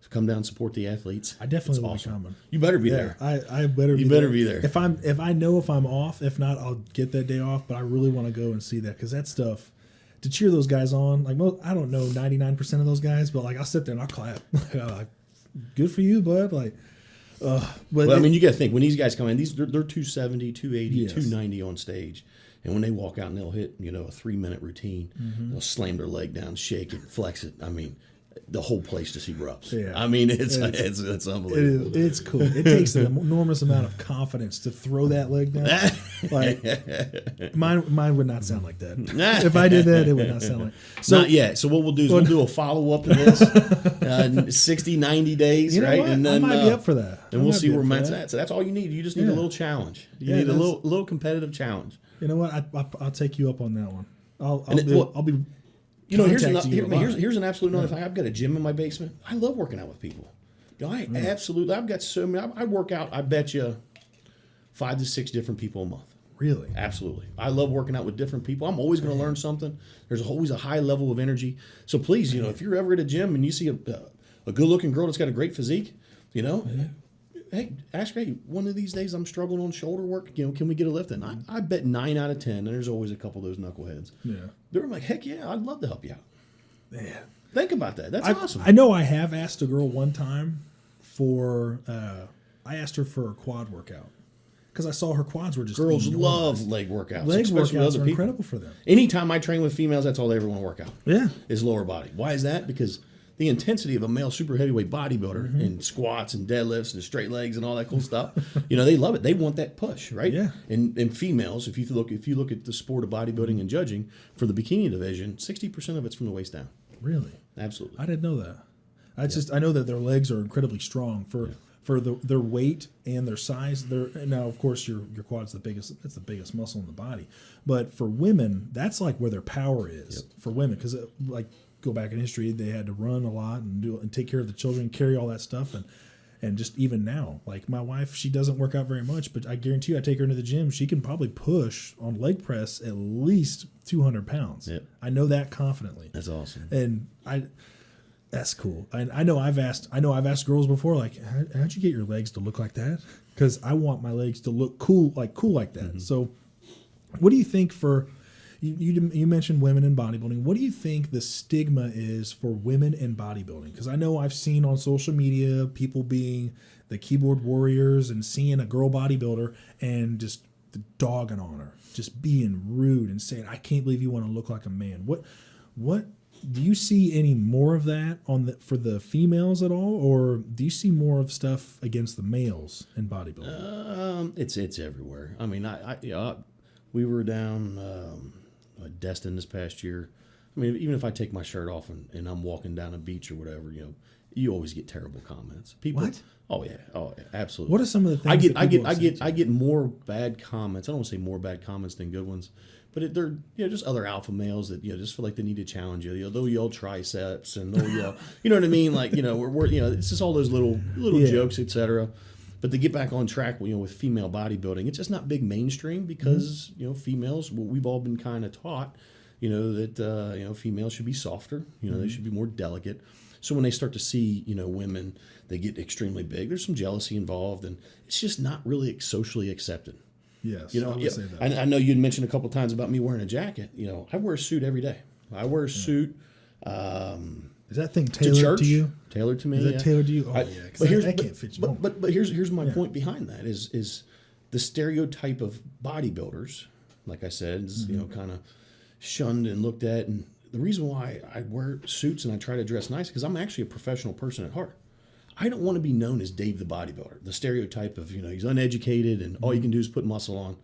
so come down and support the athletes. I definitely will be coming. You better be there. I better be You better be there. If I know if I'm off, if not, I'll get that day off. But I really want to go and see that because that stuff, to cheer those guys on, like I don't know 99% of those guys, but like I'll sit there and I'll clap. Like, good for you, bud. Like, but I mean, you got to think when these guys come in, they're 270, 280, Yes. 290 on stage. And when they walk out and they'll hit, you know, a 3-minute routine, they'll slam their leg down, shake it, flex it. I mean, the whole place just erupts. Yeah. I mean, it's unbelievable. It's cool. It takes an enormous amount of confidence to throw that leg down. Like mine would not sound like that. If I did that, it would not sound like. So not yet. So what we'll do is we'll do a follow up to this, 60, 90 days, you know right? what? And then I might be up for that. And we'll see where Matt's at. So that's all you need. You just need a little challenge. You need a little competitive challenge. You know what? I'll take you up on that one. I'll be. You know, here's an absolute another thing. I've got a gym in my basement. I love working out with people. You know, I've got so many. I work out, I bet you, 5 to 6 different people a month. Really? Absolutely. I love working out with different people. I'm always going to learn something. There's always a high level of energy. So please, you know, if you're ever at a gym and you see a good-looking girl that's got a great physique, you know, hey, ask her, hey, one of these days I'm struggling on shoulder work. You know, can we get a lift in? I bet 9 out of 10, and there's always a couple of those knuckleheads. Yeah. They're like, heck yeah, I'd love to help you out. Man. Think about that. That's awesome. I know I have asked a girl one time I asked her for a quad workout because I saw her quads were just girls enormous. love leg workouts. Leg workouts are incredible for them. Anytime I train with females, that's all they ever want to work out. Yeah. Is lower body. Why is that? Because the intensity of a male super heavyweight bodybuilder and squats and deadlifts and straight legs and all that cool stuff, you know, they love it. They want that push, right? Yeah. And females, if you look at the sport of bodybuilding and judging for the bikini division, 60% of it's from the waist down. Really? Absolutely. I didn't know that. I know that their legs are incredibly strong for their weight and their size. Now, of course, your quad's the biggest. It's the biggest muscle in the body. But for women, that's like where their power is for women because like. Go back in history, they had to run a lot and take care of the children, carry all that stuff, and just even now, like my wife, she doesn't work out very much, but I guarantee you, I take her into the gym, she can probably push on leg press at least 200 pounds. Yep. I know that confidently. That's awesome, and that's cool. I know I've asked girls before, like, how'd you get your legs to look like that? Because I want my legs to look cool like that. So, what do you think for You mentioned women in bodybuilding. What do you think the stigma is for women in bodybuilding? Because I know I've seen on social media people being the keyboard warriors and seeing a girl bodybuilder and just dogging on her, just being rude and saying, "I can't believe you want to look like a man." What do you see any more of that for the females at all, or do you see more of stuff against the males in bodybuilding? It's everywhere. I mean, we were down Destin this past year. I mean, even if I take my shirt off and I'm walking down a beach or whatever, you always get terrible comments. People, what? Oh yeah, absolutely. What are some of the things I get more bad comments. I don't want to say more bad comments than good ones, but they're just other alpha males that just feel like they need to challenge you. They'll yell triceps and they'll yell, you know what I mean? Like we're it's just all those little jokes, etc. But to get back on track, with female bodybuilding, it's just not big mainstream because females. Well, we've all been kind of taught, that females should be softer. They should be more delicate. So when they start to see women, they get extremely big. There's some jealousy involved, and it's just not really socially accepted. Yes, I would say that. I know you'd mentioned a couple of times about me wearing a jacket. I wear a suit every day. I wear a suit. Is that thing tailored to you? Tailored to me. Is that tailored to you? Oh, yeah. Because that can't fit you. But here's my point behind that is the stereotype of bodybuilders, like I said, is kind of shunned and looked at. And the reason why I wear suits and I try to dress nice because I'm actually a professional person at heart. I don't want to be known as Dave the bodybuilder, the stereotype of he's uneducated and all you can do is put muscle on.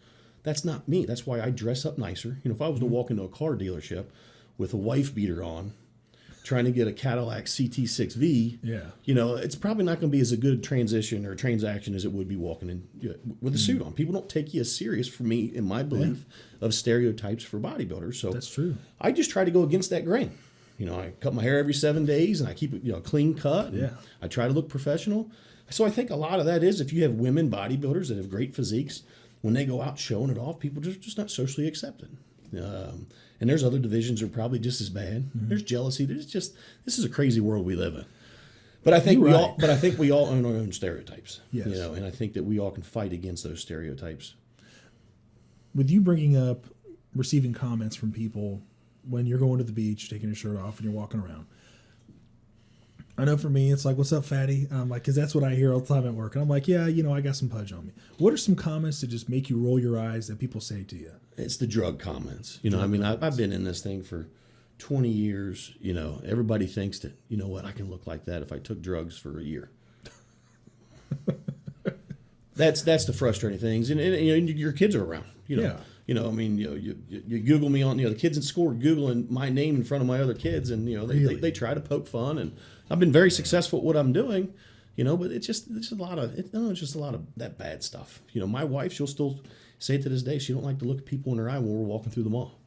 That's not me. That's why I dress up nicer. If I was to walk into a car dealership with a wife beater on, trying to get a Cadillac CT6V, it's probably not going to be as a good transition or transaction as it would be walking in with a suit on. People don't take you as serious, for me, in my belief, of stereotypes for bodybuilders. So that's true. I just try to go against that grain. I cut my hair every 7 days and I keep it clean cut. And I try to look professional. So I think a lot of that is if you have women bodybuilders that have great physiques, when they go out showing it off, people just not socially accepted. And there's other divisions that are probably just as bad. Mm-hmm. There's jealousy. This is a crazy world we live in. But I think we all own our own stereotypes. Yes. And I think that we all can fight against those stereotypes. With you bringing up receiving comments from people when you're going to the beach, taking your shirt off, and you're walking around, I know for me, it's like, "What's up, fatty?" I'm like, because that's what I hear all the time at work. And I'm like, "Yeah, I got some pudge on me." What are some comments that just make you roll your eyes that people say to you? It's the drug comments. I've been in this thing for 20 years. Everybody thinks that, I can look like that if I took drugs for a year. That's the frustrating things. And your kids are around. You Google me on, the kids in school are Googling my name in front of my other kids, and, they try to poke fun. And I've been very successful at what I'm doing, but it's just a lot of that bad stuff. My wife, she'll still say to this day, she don't like to look at people in her eye when we're walking through the mall.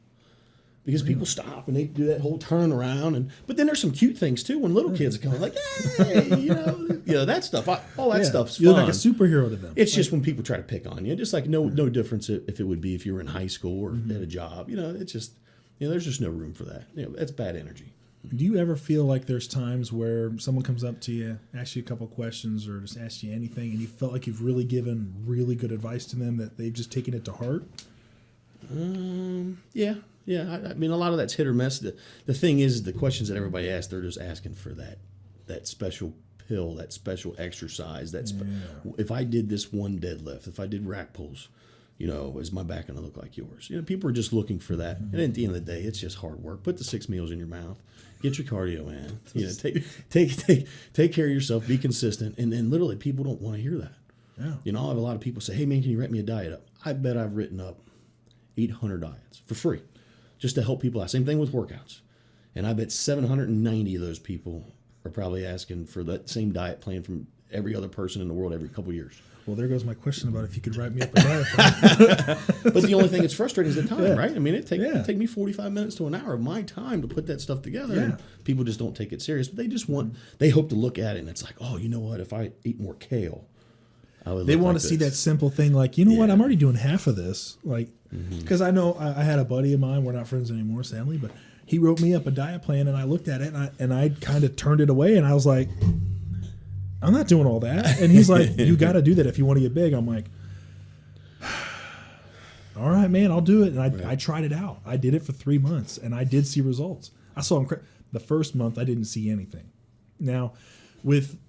Because people stop and they do that whole turn around, but then there's some cute things too when little kids are coming like, "Hey," that stuff. All that stuff's fun. You're like a superhero to them. It's just when people try to pick on you, just like no difference if it would be if you were in high school or at a job. It's just there's just no room for that. That's bad energy. Do you ever feel like there's times where someone comes up to you, asks you a couple questions, or just asks you anything, and you felt like you've really given really good advice to them that they've just taken it to heart? Yeah. I mean, a lot of that's hit or miss. The thing is, the questions that everybody asks, they're just asking for that special pill, that special exercise. If I did this one deadlift, if I did rack pulls, is my back going to look like yours? People are just looking for that. And at the end of the day, it's just hard work. Put the 6 meals in your mouth. Get your cardio in. Take care of yourself. Be consistent. And literally, people don't want to hear that. Yeah. I have a lot of people say, "Hey, man, can you write me a diet up?" I bet I've written up 800 diets for free, just to help people out. Same thing with workouts. And I bet 790 of those people are probably asking for that same diet plan from every other person in the world every couple of years. Well, there goes my question about if you could write me up a diet plan. But the only thing that's frustrating is the time, right? I mean, it take me 45 minutes to an hour of my time to put that stuff together. And people just don't take it serious. But they hope to look at it and it's like, "Oh, you know what? If I eat more kale, I would." They want to see that simple thing like, what? I'm already doing half of this. Like, because I know I had a buddy of mine, we're not friends anymore, sadly, but he wrote me up a diet plan and I looked at it and I kind of turned it away and I was like, "I'm not doing all that." And he's like, "You got to do that if you want to get big." I'm like, all right, man, I'll do it. And I tried it out. I did it for 3 months, and I did see results. I saw the first month I didn't see anything. Now, with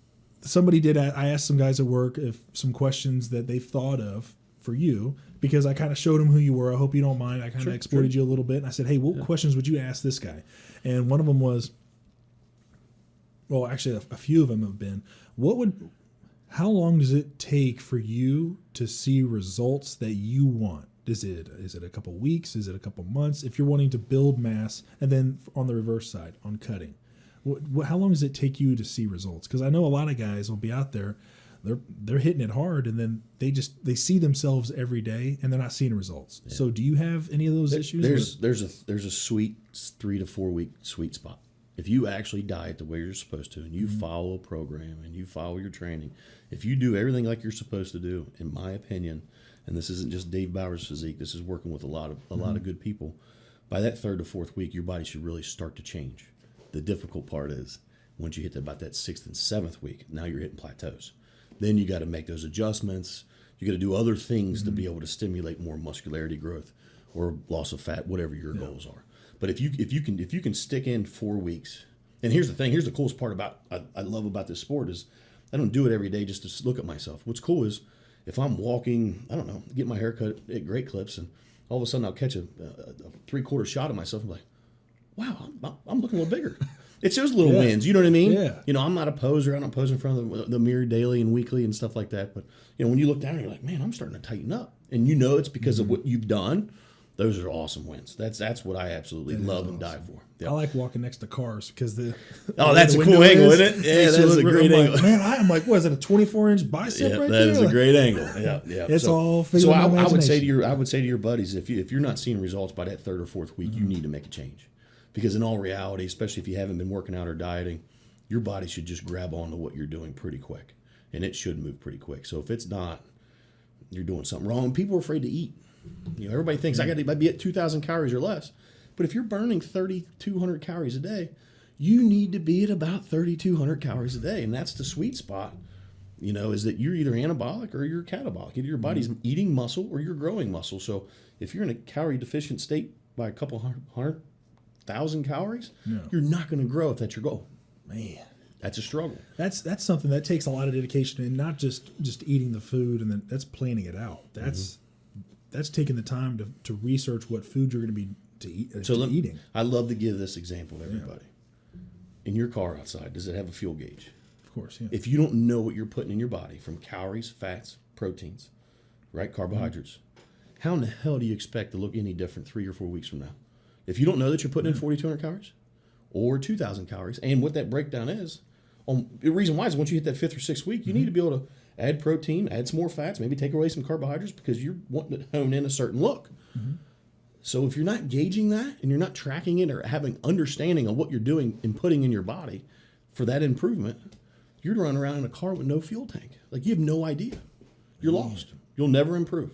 somebody did, I asked some guys at work if some questions that they thought of for you, because I kind of showed them who you were. I hope you don't mind. I kind of exploited you a little bit. And I said, hey, what questions would you ask this guy? And one of them was, well, actually a few of them have been, how long does it take for you to see results that you want? Is it a couple weeks? Is it a couple months? If you're wanting to build mass, and then on the reverse side, on cutting, how long does it take you to see results? Because I know a lot of guys will be out there, they're hitting it hard, and then they see themselves every day, and they're not seeing results. Yeah. So do you have any of those issues? There's a sweet 3 to 4 week sweet spot. If you actually diet the way you're supposed to, and you follow a program, and you follow your training, if you do everything like you're supposed to do, in my opinion, and this isn't just Dave Bauer's physique, this is working with a lot of good people, by that 3rd to 4th week, your body should really start to change. The difficult part is once you hit about that 6th and 7th week, now you're hitting plateaus. Then you got to make those adjustments. You got to do other things to be able to stimulate more muscularity growth or loss of fat, whatever your goals are. But if you can stick in 4 weeks, and here's the thing, here's the coolest part about I love about this sport is I don't do it every day just to look at myself. What's cool is if I'm walking, I don't know, get my hair cut at Great Clips, and all of a sudden I'll catch a 3/4 shot of myself and be like, wow, I'm looking a little bigger. It's those little wins, you know what I mean? Yeah. You know, I'm not a poser. I don't pose in front of the mirror daily and weekly and stuff like that. But, you know, when you look down, you're like, man, I'm starting to tighten up. And you know it's because of what you've done. Those are awesome wins. That's what I absolutely love and die for. Yep. I like walking next to cars because that's a cool angle, isn't it? Yeah, that's a great angle. Like, man, I'm like, what is it, a 24-inch bicep right there? That is a great angle. Yeah. It's all figured out. So I would say to your buddies, if you're not seeing results by that 3rd or 4th week, you need to make a change. Because in all reality, especially if you haven't been working out or dieting, your body should just grab onto what you're doing pretty quick. And it should move pretty quick. So if it's not, you're doing something wrong. People are afraid to eat. You know, everybody thinks I got to be at 2,000 calories or less. But if you're burning 3,200 calories a day, you need to be at about 3,200 calories a day. And that's the sweet spot, you know, is that you're either anabolic or you're catabolic. Either your body's eating muscle or you're growing muscle. So if you're in a calorie deficient state by a couple 100,000 calories, you're not going to grow if that's your goal. Man, that's a struggle. That's something that takes a lot of dedication, and not just eating the food, and then that's planning it out. That's taking the time to research what food you're going to be eating. I love to give this example to everybody. In your car outside, does it have a fuel gauge? Of course, yeah. If you don't know what you're putting in your body from calories, fats, proteins, right, carbohydrates, how in the hell do you expect to look any different 3 or 4 weeks from now? If you don't know that you're putting in 4,200 calories or 2,000 calories and what that breakdown is, the reason why is once you hit that 5th or 6th week, you need to be able to add protein, add some more fats, maybe take away some carbohydrates because you're wanting to hone in a certain look. So if you're not gauging that and you're not tracking it or having understanding of what you're doing and putting in your body for that improvement, you're running around in a car with no fuel tank. Like, you have no idea. You're lost. You'll never improve.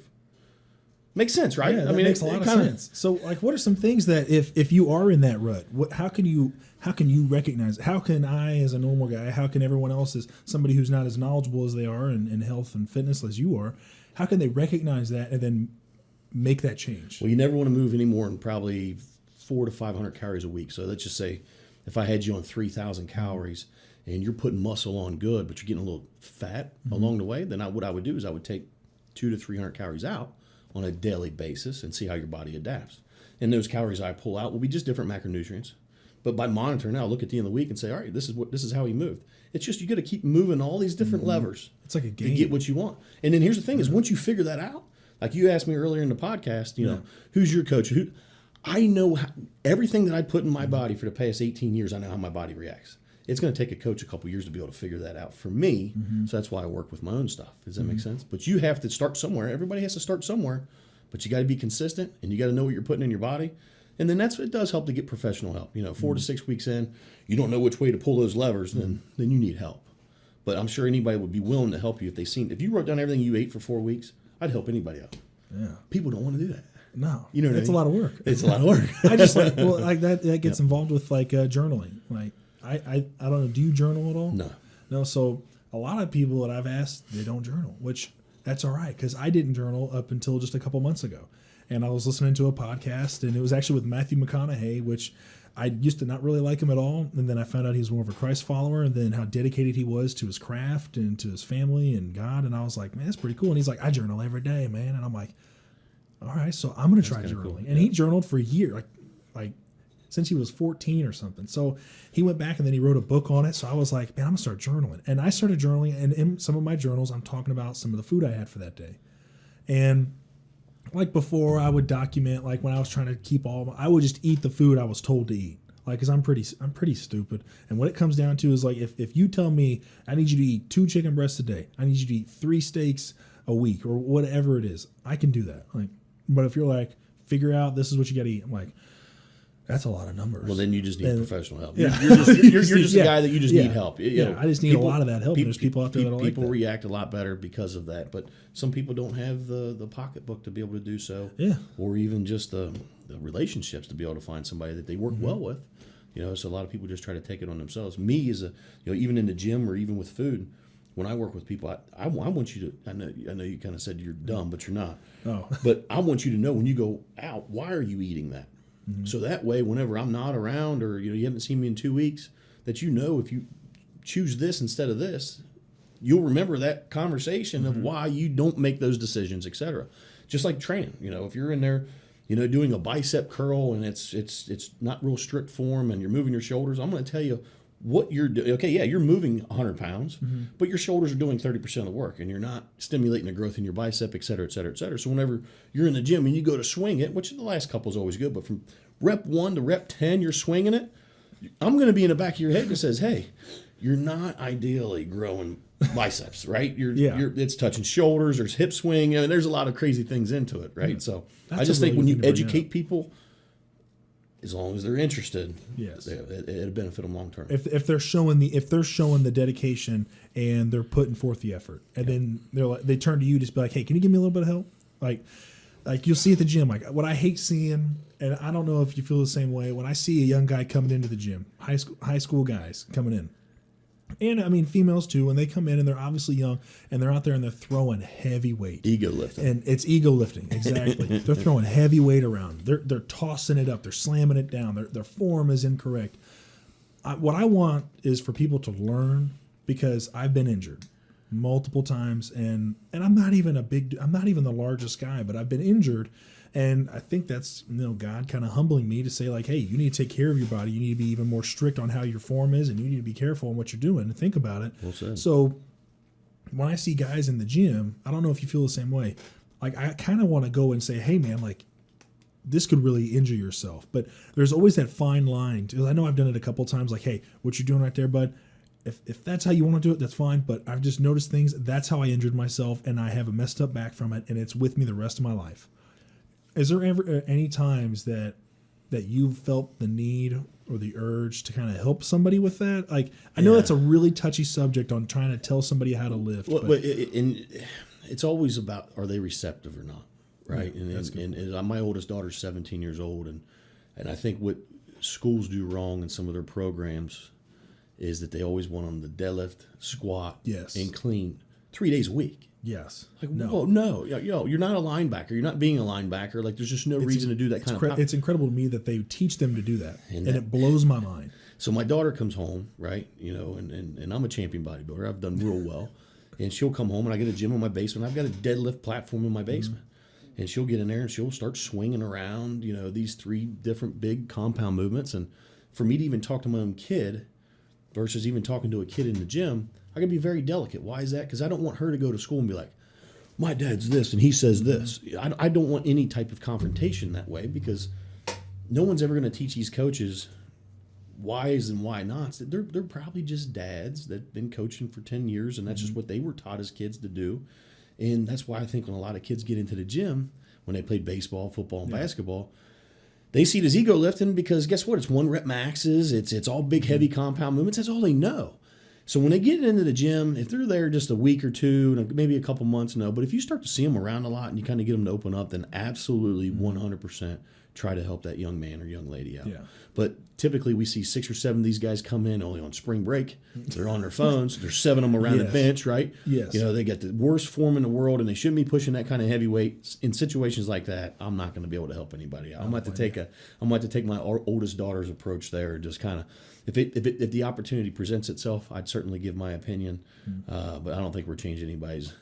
Makes sense, right? Yeah, that makes a lot of sense. So, like, what are some things that if you are in that rut, how can you recognize it? How can I, as a normal guy, how can everyone else, as somebody who's not as knowledgeable as they are in health and fitness as you are, how can they recognize that and then make that change? Well, you never want to move any more than probably 400 to 500 calories a week. So let's just say if I had you on 3,000 calories and you're putting muscle on good, but you're getting a little fat along the way, then what I would do is I would take 200 to 300 calories out on a daily basis and see how your body adapts. And those calories I pull out will be just different macronutrients. But by monitoring, I'll look at the end of the week and say, all right, this is how he moved. It's just you got to keep moving all these different levers. It's like a game to get what you want. And then here's the thing: is once you figure that out, like you asked me earlier in the podcast, you know, who's your coach? I know everything that I put in my body for the past 18 years. I know how my body reacts. It's going to take a coach a couple years to be able to figure that out for me. So that's why I work with my own stuff. Does that make sense? But you have to start somewhere. Everybody has to start somewhere. But you got to be consistent, and you got to know what you're putting in your body. And then it does help to get professional help. You know, 4 to 6 weeks in, you don't know which way to pull those levers, then you need help. But I'm sure anybody would be willing to help you if you wrote down everything you ate for 4 weeks, I'd help anybody out. Yeah. People don't want to do that. No. You know what I mean? It's a lot of work. It's a lot of work. I just like that gets involved with journaling. Like I don't know, do you journal at all? No. No, so a lot of people that I've asked, they don't journal, which that's all right, because I didn't journal up until just a couple months ago. and I was listening to a podcast, and it was actually with Matthew McConaughey, which I used to not really like him at all, and then I found out he was more of a Christ follower, and then how dedicated he was to his craft and to his family and God, and I was like, man, that's pretty cool. And he's like, I journal every day, man, and I'm like, all right, so I'm going to try journaling. Cool. And he journaled for a year, like since he was 14 or something. So he went back and then he wrote a book on it. So I was like, man, I'm going to start journaling. And I started journaling, and in some of my journals, I'm talking about some of the food I had for that day. And like before, I would document, like when I was trying to keep I would just eat the food I was told to eat. Like, cause I'm pretty stupid. And what it comes down to is like, if you tell me I need you to eat 2 chicken breasts a day, I need you to eat 3 steaks a week or whatever it is, I can do that. Like, but if you're like, figure out this is what you got to eat, I'm like, that's a lot of numbers. Well, then you just need professional help. Yeah. You're just a guy that you just need help. You know, I just need a lot of that help. There's people out there that people react a lot better because of that, but some people don't have the pocketbook to be able to do so. Yeah. Or even just the relationships to be able to find somebody that they work well with. You know, so a lot of people just try to take it on themselves. Me as even in the gym or even with food, when I work with people, I want you to. I know you kind of said you're dumb, but you're not. Oh. But I want you to know when you go out, why are you eating that? So that way, whenever I'm not around or you haven't seen me in 2 weeks, that if you choose this instead of this, you'll remember that conversation of why you don't make those decisions, etc. Just like training, if you're in there, doing a bicep curl and it's not real strict form and you're moving your shoulders, I'm going to tell you what you're doing. Okay, yeah, you're moving 100 pounds, but your shoulders are doing 30% of the work, and you're not stimulating the growth in your bicep, et cetera, et cetera, et cetera. So whenever you're in the gym and you go to swing it, which the last couple is always good, but from rep 1 to rep 10, you're swinging it, I'm going to be in the back of your head that says, hey, you're not ideally growing biceps, right? It's touching shoulders, there's hip swing, there's a lot of crazy things into it, right? So I just think when you educate people, as long as they're interested, yes, it'll benefit them long term. If they're showing the dedication and they're putting forth the effort, and then they turn to you to be like, hey, can you give me a little bit of help? Like you'll see at the gym, like what I hate seeing, and I don't know if you feel the same way, when I see a young guy coming into the gym, high school guys coming in. And I mean females too, when they come in and they're obviously young and they're out there and they're throwing heavy weight. Ego lifting. And it's ego lifting, exactly. They're throwing heavy weight around. They're tossing it up. They're slamming it down. Their form is incorrect. What I want is for people to learn, because I've been injured multiple times, and I'm not even the largest guy, but I've been injured. And I think that's God kind of humbling me to say, like, hey, you need to take care of your body. You need to be even more strict on how your form is, and you need to be careful on what you're doing and think about it. Well said. So when I see guys in the gym, I don't know if you feel the same way. Like, I kind of want to go and say, hey, man, like, this could really injure yourself. But there's always that fine line. I know I've done it a couple of times, like, hey, what you're doing right there, bud, if that's how you want to do it, that's fine. But I've just noticed things. That's how I injured myself, and I have a messed up back from it, and it's with me the rest of my life. Is there ever any times that you've felt the need or the urge to kind of help somebody with that? Like, I know that's a really touchy subject on trying to tell somebody how to lift. Well, but it's always about, are they receptive or not, right? Yeah, and my oldest daughter's 17 years old, and I think what schools do wrong in some of their programs is that they always want them to deadlift, squat, and clean 3 days a week. Yes. Like, no, you're not a linebacker. You're not being a linebacker. Like, there's just no reason to do that kind of. It's incredible to me that they teach them to do that, and it blows my mind. So my daughter comes home, right? And I'm a champion bodybuilder. I've done real well, and she'll come home, and I get a gym in my basement. I've got a deadlift platform in my basement, and she'll get in there and she'll start swinging around, these 3 different big compound movements. And for me to even talk to my own kid versus even talking to a kid in the gym, I can be very delicate. Why is that? Because I don't want her to go to school and be like, my dad's this and he says this. I don't want any type of confrontation that way, because no one's ever going to teach these coaches whys and why nots. They're probably just dads that have been coaching for 10 years, and that's just what they were taught as kids to do. And that's why I think when a lot of kids get into the gym, when they played baseball, football, and basketball, they see it as ego lifting, because guess what? It's 1 rep maxes. It's all big, heavy compound movements. That's all they know. So when they get into the gym, if they're there just a week or 2, maybe a couple months, no. But if you start to see them around a lot and you kind of get them to open up, then absolutely 100% try to help that young man or young lady out. Yeah. But typically we see 6 or 7 of these guys come in only on spring break. They're on their phones. There's 7 of them around the bench, right? Yes. You know, they got the worst form in the world, and they shouldn't be pushing that kind of heavyweight. In situations like that, I'm not going to be able to help anybody out. I'm going to have to take my oldest daughter's approach there, and just kind of, if the opportunity presents itself, I'd certainly give my opinion. But I don't think we're changing anybody's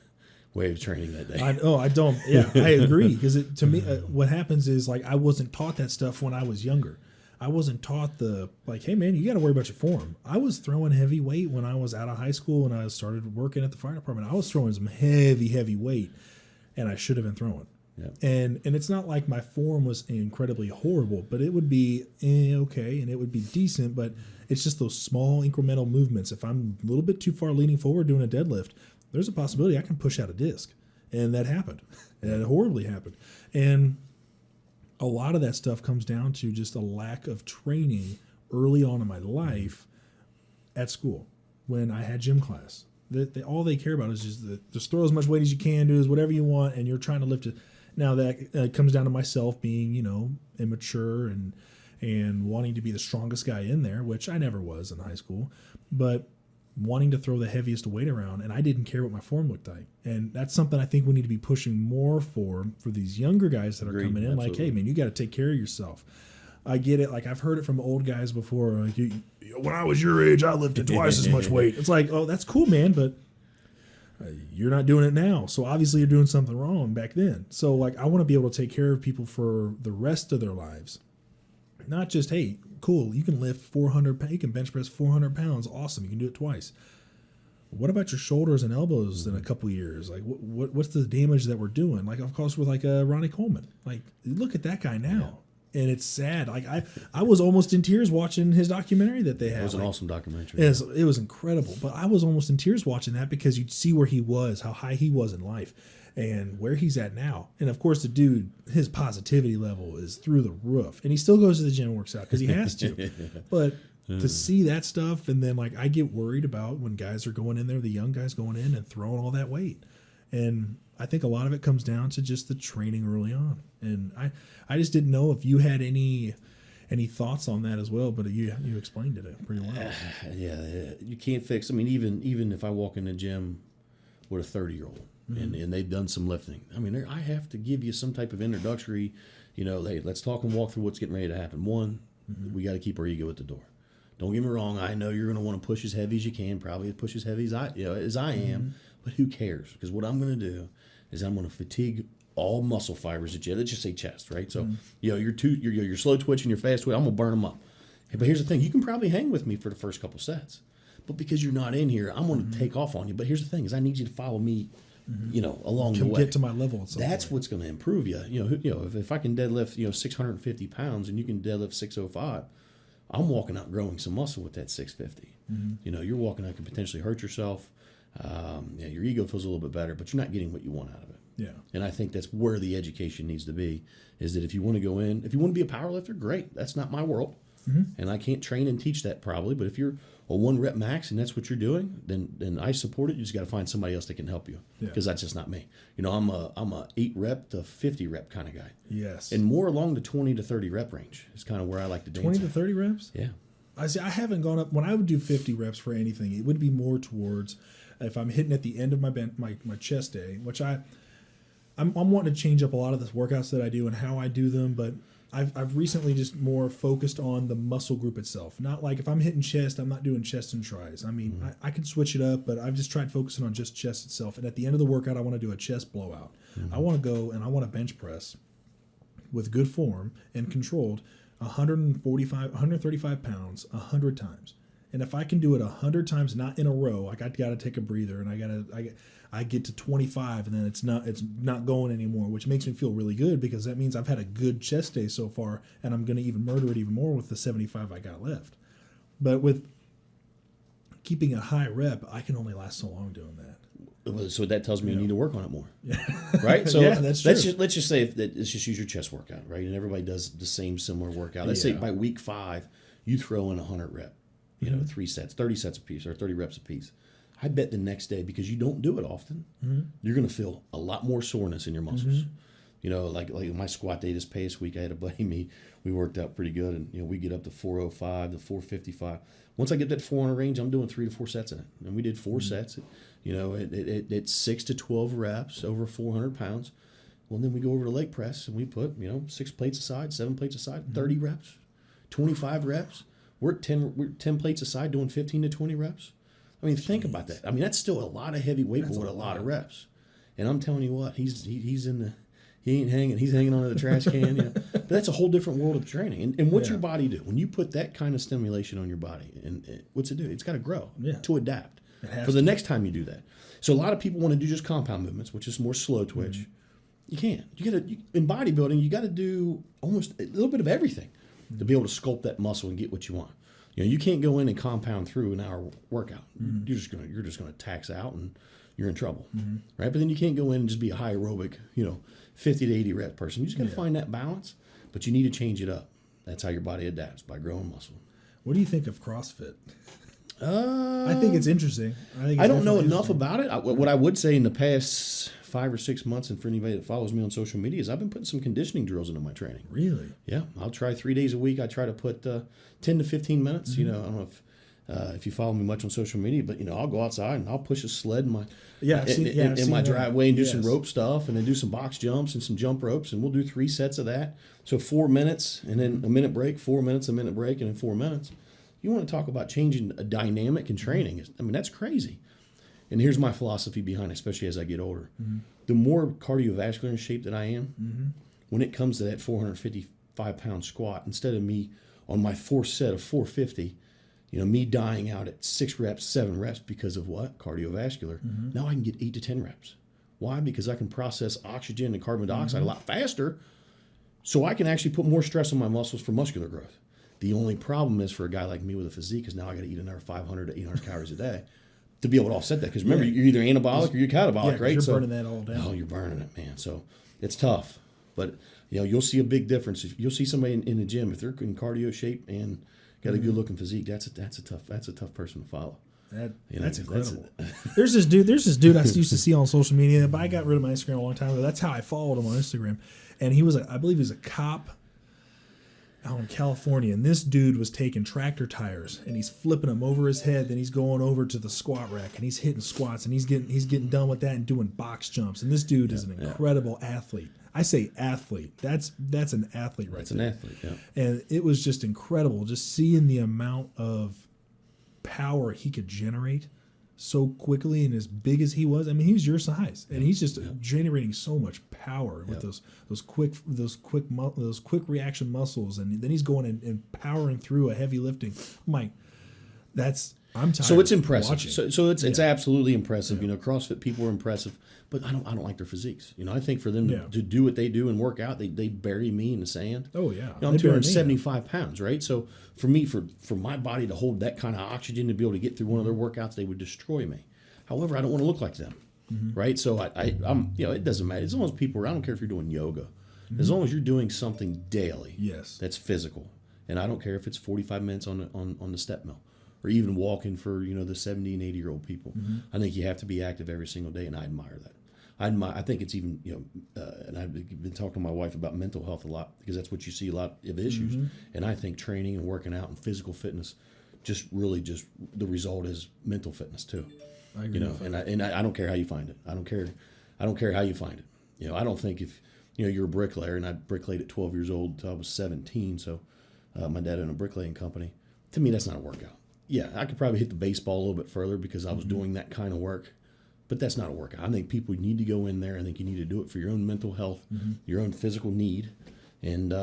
way of training that day. I don't. Yeah, I agree. Because to me, what happens is, like, I wasn't taught that stuff when I was younger. I wasn't taught hey, man, you got to worry about your form. I was throwing heavy weight when I was out of high school and I started working at the fire department. I was throwing some heavy weight, and I should have been throwing. Yeah. And it's not like my form was incredibly horrible, but it would be okay, and it would be decent, but it's just those small incremental movements. If I'm a little bit too far leaning forward doing a deadlift, there's a possibility I can push out a disc. And that happened. And it horribly happened. And a lot of that stuff comes down to just a lack of training early on in my life at school when I had gym class. All they care about is just throw as much weight as you can, do whatever you want, and you're trying to lift it. Now that comes down to myself being, immature and wanting to be the strongest guy in there, which I never was in high school, but wanting to throw the heaviest weight around, and I didn't care what my form looked like. And that's something I think we need to be pushing more for these younger guys that are coming in. Absolutely. Like, hey, man, you got to take care of yourself. I get it. Like, I've heard it from old guys before. Like, when I was your age, I lifted twice as much weight. It's like, oh, that's cool, man, but you're not doing it now. So obviously you're doing something wrong back then. So, like, I want to be able to take care of people for the rest of their lives. Not just, hey, cool, you can lift 400 pounds, you can bench press 400 pounds. Awesome, you can do it twice. What about your shoulders and elbows in a couple years? Like, what's the damage that we're doing? Like, of course, with Ronnie Coleman. Like, look at that guy now. Yeah. And it's sad. Like, I was almost in tears watching his documentary that they had. It was an awesome documentary. It was incredible. But I was almost in tears watching that because you'd see where he was, how high he was in life, and where he's at now. And of course, the dude, his positivity level is through the roof. And he still goes to the gym and works out because he has to. But to see that stuff, and then, like, I get worried about when guys are going in there, the young guys going in and throwing all that weight. And I think a lot of it comes down to just the training early on. And I just didn't know if you had any thoughts on that as well, but you explained it pretty well. Yeah, you can't fix. I mean, even if I walk in the gym with a 30-year-old, and they've done some lifting. I mean, I have to give you some type of introductory, hey, let's talk and walk through what's getting ready to happen. One, we got to keep our ego at the door. Don't get me wrong. I know you're going to want to push as heavy as you can, probably push as heavy as I am, but who cares? Because what I'm going to do is I'm going to fatigue all muscle fibers that you. Let's just say chest, right? So you're slow twitch and you're fast twitch. I'm going to burn them up. But here's the thing: you can probably hang with me for the first couple sets, but because you're not in here, I'm going to take off on you. But here's the thing: is I need you to follow me. Along the way. Get to my level. That's what's going to improve you. If I can deadlift, 650 pounds and you can deadlift 605, I'm walking out growing some muscle with that 650. You're walking out, can potentially hurt yourself. Your ego feels a little bit better, but you're not getting what you want out of it. Yeah. And I think that's where the education needs to be, is that if you want to go in, if you want to be a power lifter, great. That's not my world. And I can't train and teach that probably, but if you're a 1 rep max and that's what you're doing, then I support it. You just got to find somebody else that can help you, because that's just not me. I'm a 8 rep to 50 rep kind of guy. Yes. And more along the 20 to 30 rep range is kind of where I like to dance. 20 to 30 reps? Yeah. I haven't gone up. When I would do 50 reps for anything, it would be more towards if I'm hitting at the end of my chest day, which I'm wanting to change up a lot of the workouts that I do and how I do them, but I've recently just more focused on the muscle group itself. Not like if I'm hitting chest, I'm not doing chest and tries. I mean, I can switch it up, but I've just tried focusing on just chest itself. And at the end of the workout, I want to do a chest blowout. I want to go and I want to bench press with good form and controlled 135 pounds 100 times. And if I can do it 100 times, not in a row, like I got to take a breather and I get to 25 and then it's not going anymore, which makes me feel really good because that means I've had a good chest day so far, and I'm going to even murder it even more with the 75 I got left. But with keeping a high rep, I can only last so long doing that. So that tells me you need to work on it more, right? So that's true. Let's just say let's just use your chest workout, right? And everybody does the same similar workout. Let's say by week 5, you throw in 100 rep, 3 sets, 30 sets apiece, or 30 reps apiece. I bet the next day, because you don't do it often, you're going to feel a lot more soreness in your muscles. Like my squat day this past week, I had a buddy me. We worked out pretty good, and we get up to 405 to 455. Once I get that 400 range, I'm doing 3 to 4 sets in it, and we did 4 sets. At 6 to 12 reps over 400 pounds. Well, then we go over to leg press, and we put 6 plates aside, 7 plates aside, 30 reps, 25 reps. We're at 10 plates aside, doing 15 to 20 reps. I mean, think about that. I mean, that's still a lot of heavy weight, but with a lot of reps. And I'm telling you what, he's hanging onto the trash can. But that's a whole different world of training. And what's your body do? When you put that kind of stimulation on your body, and what's it do? It's got to grow to adapt for the next time you do that. So a lot of people want to do just compound movements, which is more slow twitch. You can't. In bodybuilding, you got to do almost a little bit of everything to be able to sculpt that muscle and get what you want. You can't go in and compound through an hour workout. You're just gonna tax out, and you're in trouble, right? But then you can't go in and just be a high aerobic, 50 to 80 rep person. You just got to find that balance, but you need to change it up. That's how your body adapts, by growing muscle. What do you think of CrossFit? I think it's interesting. I don't know enough about it. What I would say in the past 5 or 6 months, and for anybody that follows me on social media, is I've been putting some conditioning drills into my training. Really? Yeah. I'll try 3 days a week. I try to put 10 to 15 minutes. I don't know if you follow me much on social media, but I'll go outside and I'll push a sled in my driveway and do some rope stuff, and then do some box jumps and some jump ropes, and we'll do 3 sets of that. So 4 minutes, and then a minute break, 4 minutes, a minute break, and then 4 minutes. You want to talk about changing a dynamic in training? I mean, that's crazy. And here's my philosophy behind it, especially as I get older. The more cardiovascular in shape that I am, when it comes to that 455-pound squat, instead of me on my 4th set of 450, me dying out at 6 reps, 7 reps because of what? Cardiovascular. Now I can get 8 to 10 reps. Why? Because I can process oxygen and carbon dioxide a lot faster, so I can actually put more stress on my muscles for muscular growth. The only problem is for a guy like me with a physique is now I got to eat another 500 to 800 calories a day to be able to offset that. Because remember, you're either anabolic or you're catabolic, right? You're burning that all down. Oh, you're burning it, man. So it's tough. But, you'll see a big difference. If you'll see somebody in the gym, if they're in cardio shape and got a good-looking physique, that's a tough person to follow. That's incredible. There's this dude I used to see on social media, but I got rid of my Instagram a long time ago. That's how I followed him on Instagram. And I believe he was a cop out in California, and this dude was taking tractor tires and he's flipping them over his head. Then he's going over to the squat rack and he's hitting squats, and he's getting done with that and doing box jumps. And this dude is an incredible athlete. I say athlete. That's an athlete right there. That's an athlete, yeah. And it was just incredible just seeing the amount of power he could generate so quickly, and as big as he was. I mean, he was your size, and he's just generating so much power with those quick reaction muscles, and then he's going and powering through a heavy lifting. I'm like, I'm tired. So it's impressive. So it's absolutely impressive. CrossFit people are impressive, but I don't like their physiques. I think for them to do what they do and work out, they bury me in the sand. Oh yeah, I'm 275 pounds, right? So for me, for my body to hold that kind of oxygen to be able to get through one of their workouts, they would destroy me. However, I don't want to look like them, right? So I'm it doesn't matter. As long as I don't care if you're doing yoga, as long as you're doing something daily, that's physical, and I don't care if it's 45 minutes on the step mill, or even walking for the 70 and 80-year-old people. I think you have to be active every single day, and I admire that. I think it's even and I've been talking to my wife about mental health a lot, because that's what you see a lot of issues. And I think training and working out and physical fitness just the result is mental fitness too. I agree and I don't care how you find it. I don't care how you find it. I don't think if you're a bricklayer, and I bricklayed at 12 years old until I was 17. So my dad owned a bricklaying company. To me, that's not a workout. Yeah, I could probably hit the baseball a little bit further because I was doing that kind of work, but that's not a workout. I think people need to go in there. I think you need to do it for your own mental health, your own physical need, and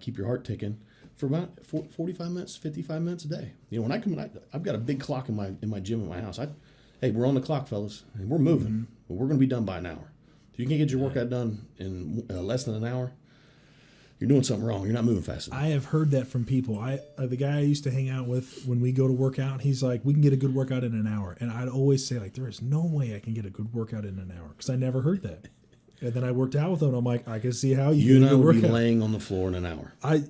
keep your heart ticking for about 45 minutes, 55 minutes a day. When I come in, I've got a big clock in my gym at my house. Hey, we're on the clock, fellas, and we're moving, but we're going to be done by an hour. If you can't get your workout done in less than an hour, you're doing something wrong. You're not moving fast enough. I have heard that from people. The guy I used to hang out with when we go to work out, he's like, we can get a good workout in an hour. And I'd always say, there is no way I can get a good workout in an hour, because I never heard that. And then I worked out with him, and I'm like, I can see how you and I would be laying on the floor in an hour. I'd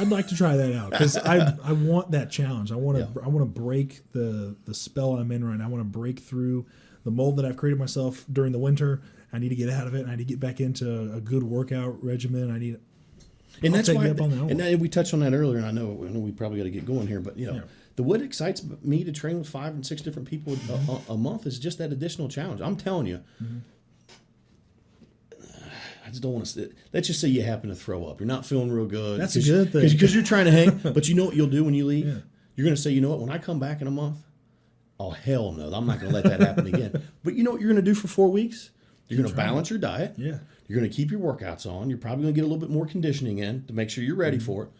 like to try that out, because I want that challenge. I want to break the spell I'm in right now. I want to break through the mold that I've created myself during the winter. I need to get out of it. I need to get back into a good workout regimen. And that's why, and we touched on that earlier, and I know we probably got to get going here, but what excites me to train with 5 and 6 different people a month is just that additional challenge. I'm telling you, I just don't want to. Let's just say you happen to throw up. You're not feeling real good. That's a good thing because you're trying to hang. But you know what you'll do when you leave? Yeah. You're going to say, you know what? When I come back in a month, oh hell no, I'm not going to let that happen again. But you know what you're going to do for 4 weeks? You're going to balance your diet. Yeah. You're going to keep your workouts on. You're probably going to get a little bit more conditioning in to make sure you're ready for it.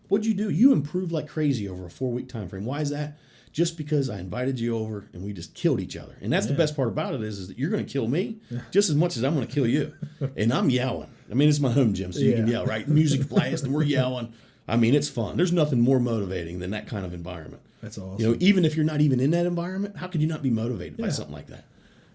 What'd you do? You improved like crazy over a 4-week time frame. Why is that? Just because I invited you over and we just killed each other. And that's the best part about it is that you're going to kill me just as much as I'm going to kill you. And I'm yelling. I mean, it's my home gym, so you can yell, right? Music blast and we're yelling. I mean, it's fun. There's nothing more motivating than that kind of environment. That's awesome. You know, even if you're not even in that environment, how could you not be motivated by something like that?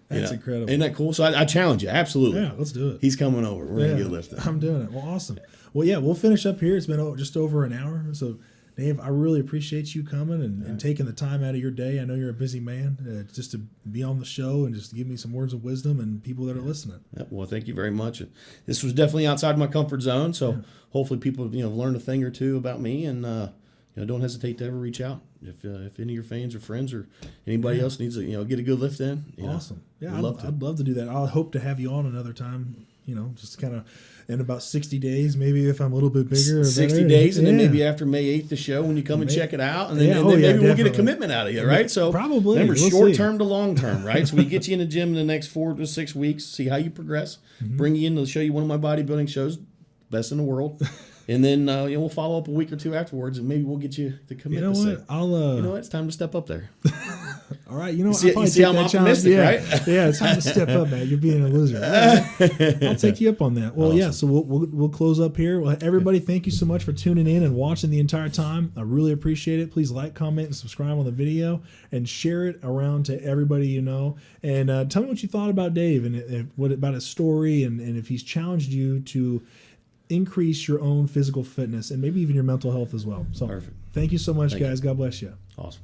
That's incredible. Isn't that cool? So I challenge you. Absolutely. Yeah, let's do it. He's coming over. We're going to get lifted. I'm doing it. Well, awesome. Well, yeah, we'll finish up here. It's been just over an hour. So, Dave, I really appreciate you coming and taking the time out of your day. I know you're a busy man, just to be on the show and just to give me some words of wisdom and people that are listening. Yeah, well, thank you very much. This was definitely outside my comfort zone, so hopefully people have learned a thing or two about me, and don't hesitate to ever reach out if any of your fans or friends or anybody else needs to get a good lift in. Awesome. Yeah, I'd love to do that. I'll hope to have you on another time. Just kind of in about 60 days, maybe if I'm a little bit bigger. 60 days, and then maybe after May 8th, the show, when you come and check it out, and then, maybe we'll get a commitment out of you, right? So probably. Remember, short term to long term, right? So we get you in the gym in the next 4 to 6 weeks, see how you progress, bring you in to show you one of my bodybuilding shows, best in the world. And then we'll follow up a week or two afterwards, and maybe we'll get you the commitment. You know what? You know what? It's time to step up there. All right. You know what? You see I'm optimistic, right? Yeah, it's time to step up, man. You're being a loser. I'll take you up on that. Well, awesome. So we'll close up here. Well, everybody, thank you so much for tuning in and watching the entire time. I really appreciate it. Please like, comment, and subscribe on the video, and share it around to everybody you know. And tell me what you thought about Dave and what about his story, and if he's challenged you to increase your own physical fitness and maybe even your mental health as well. So, perfect. Thank you so much, guys. God bless you. Awesome.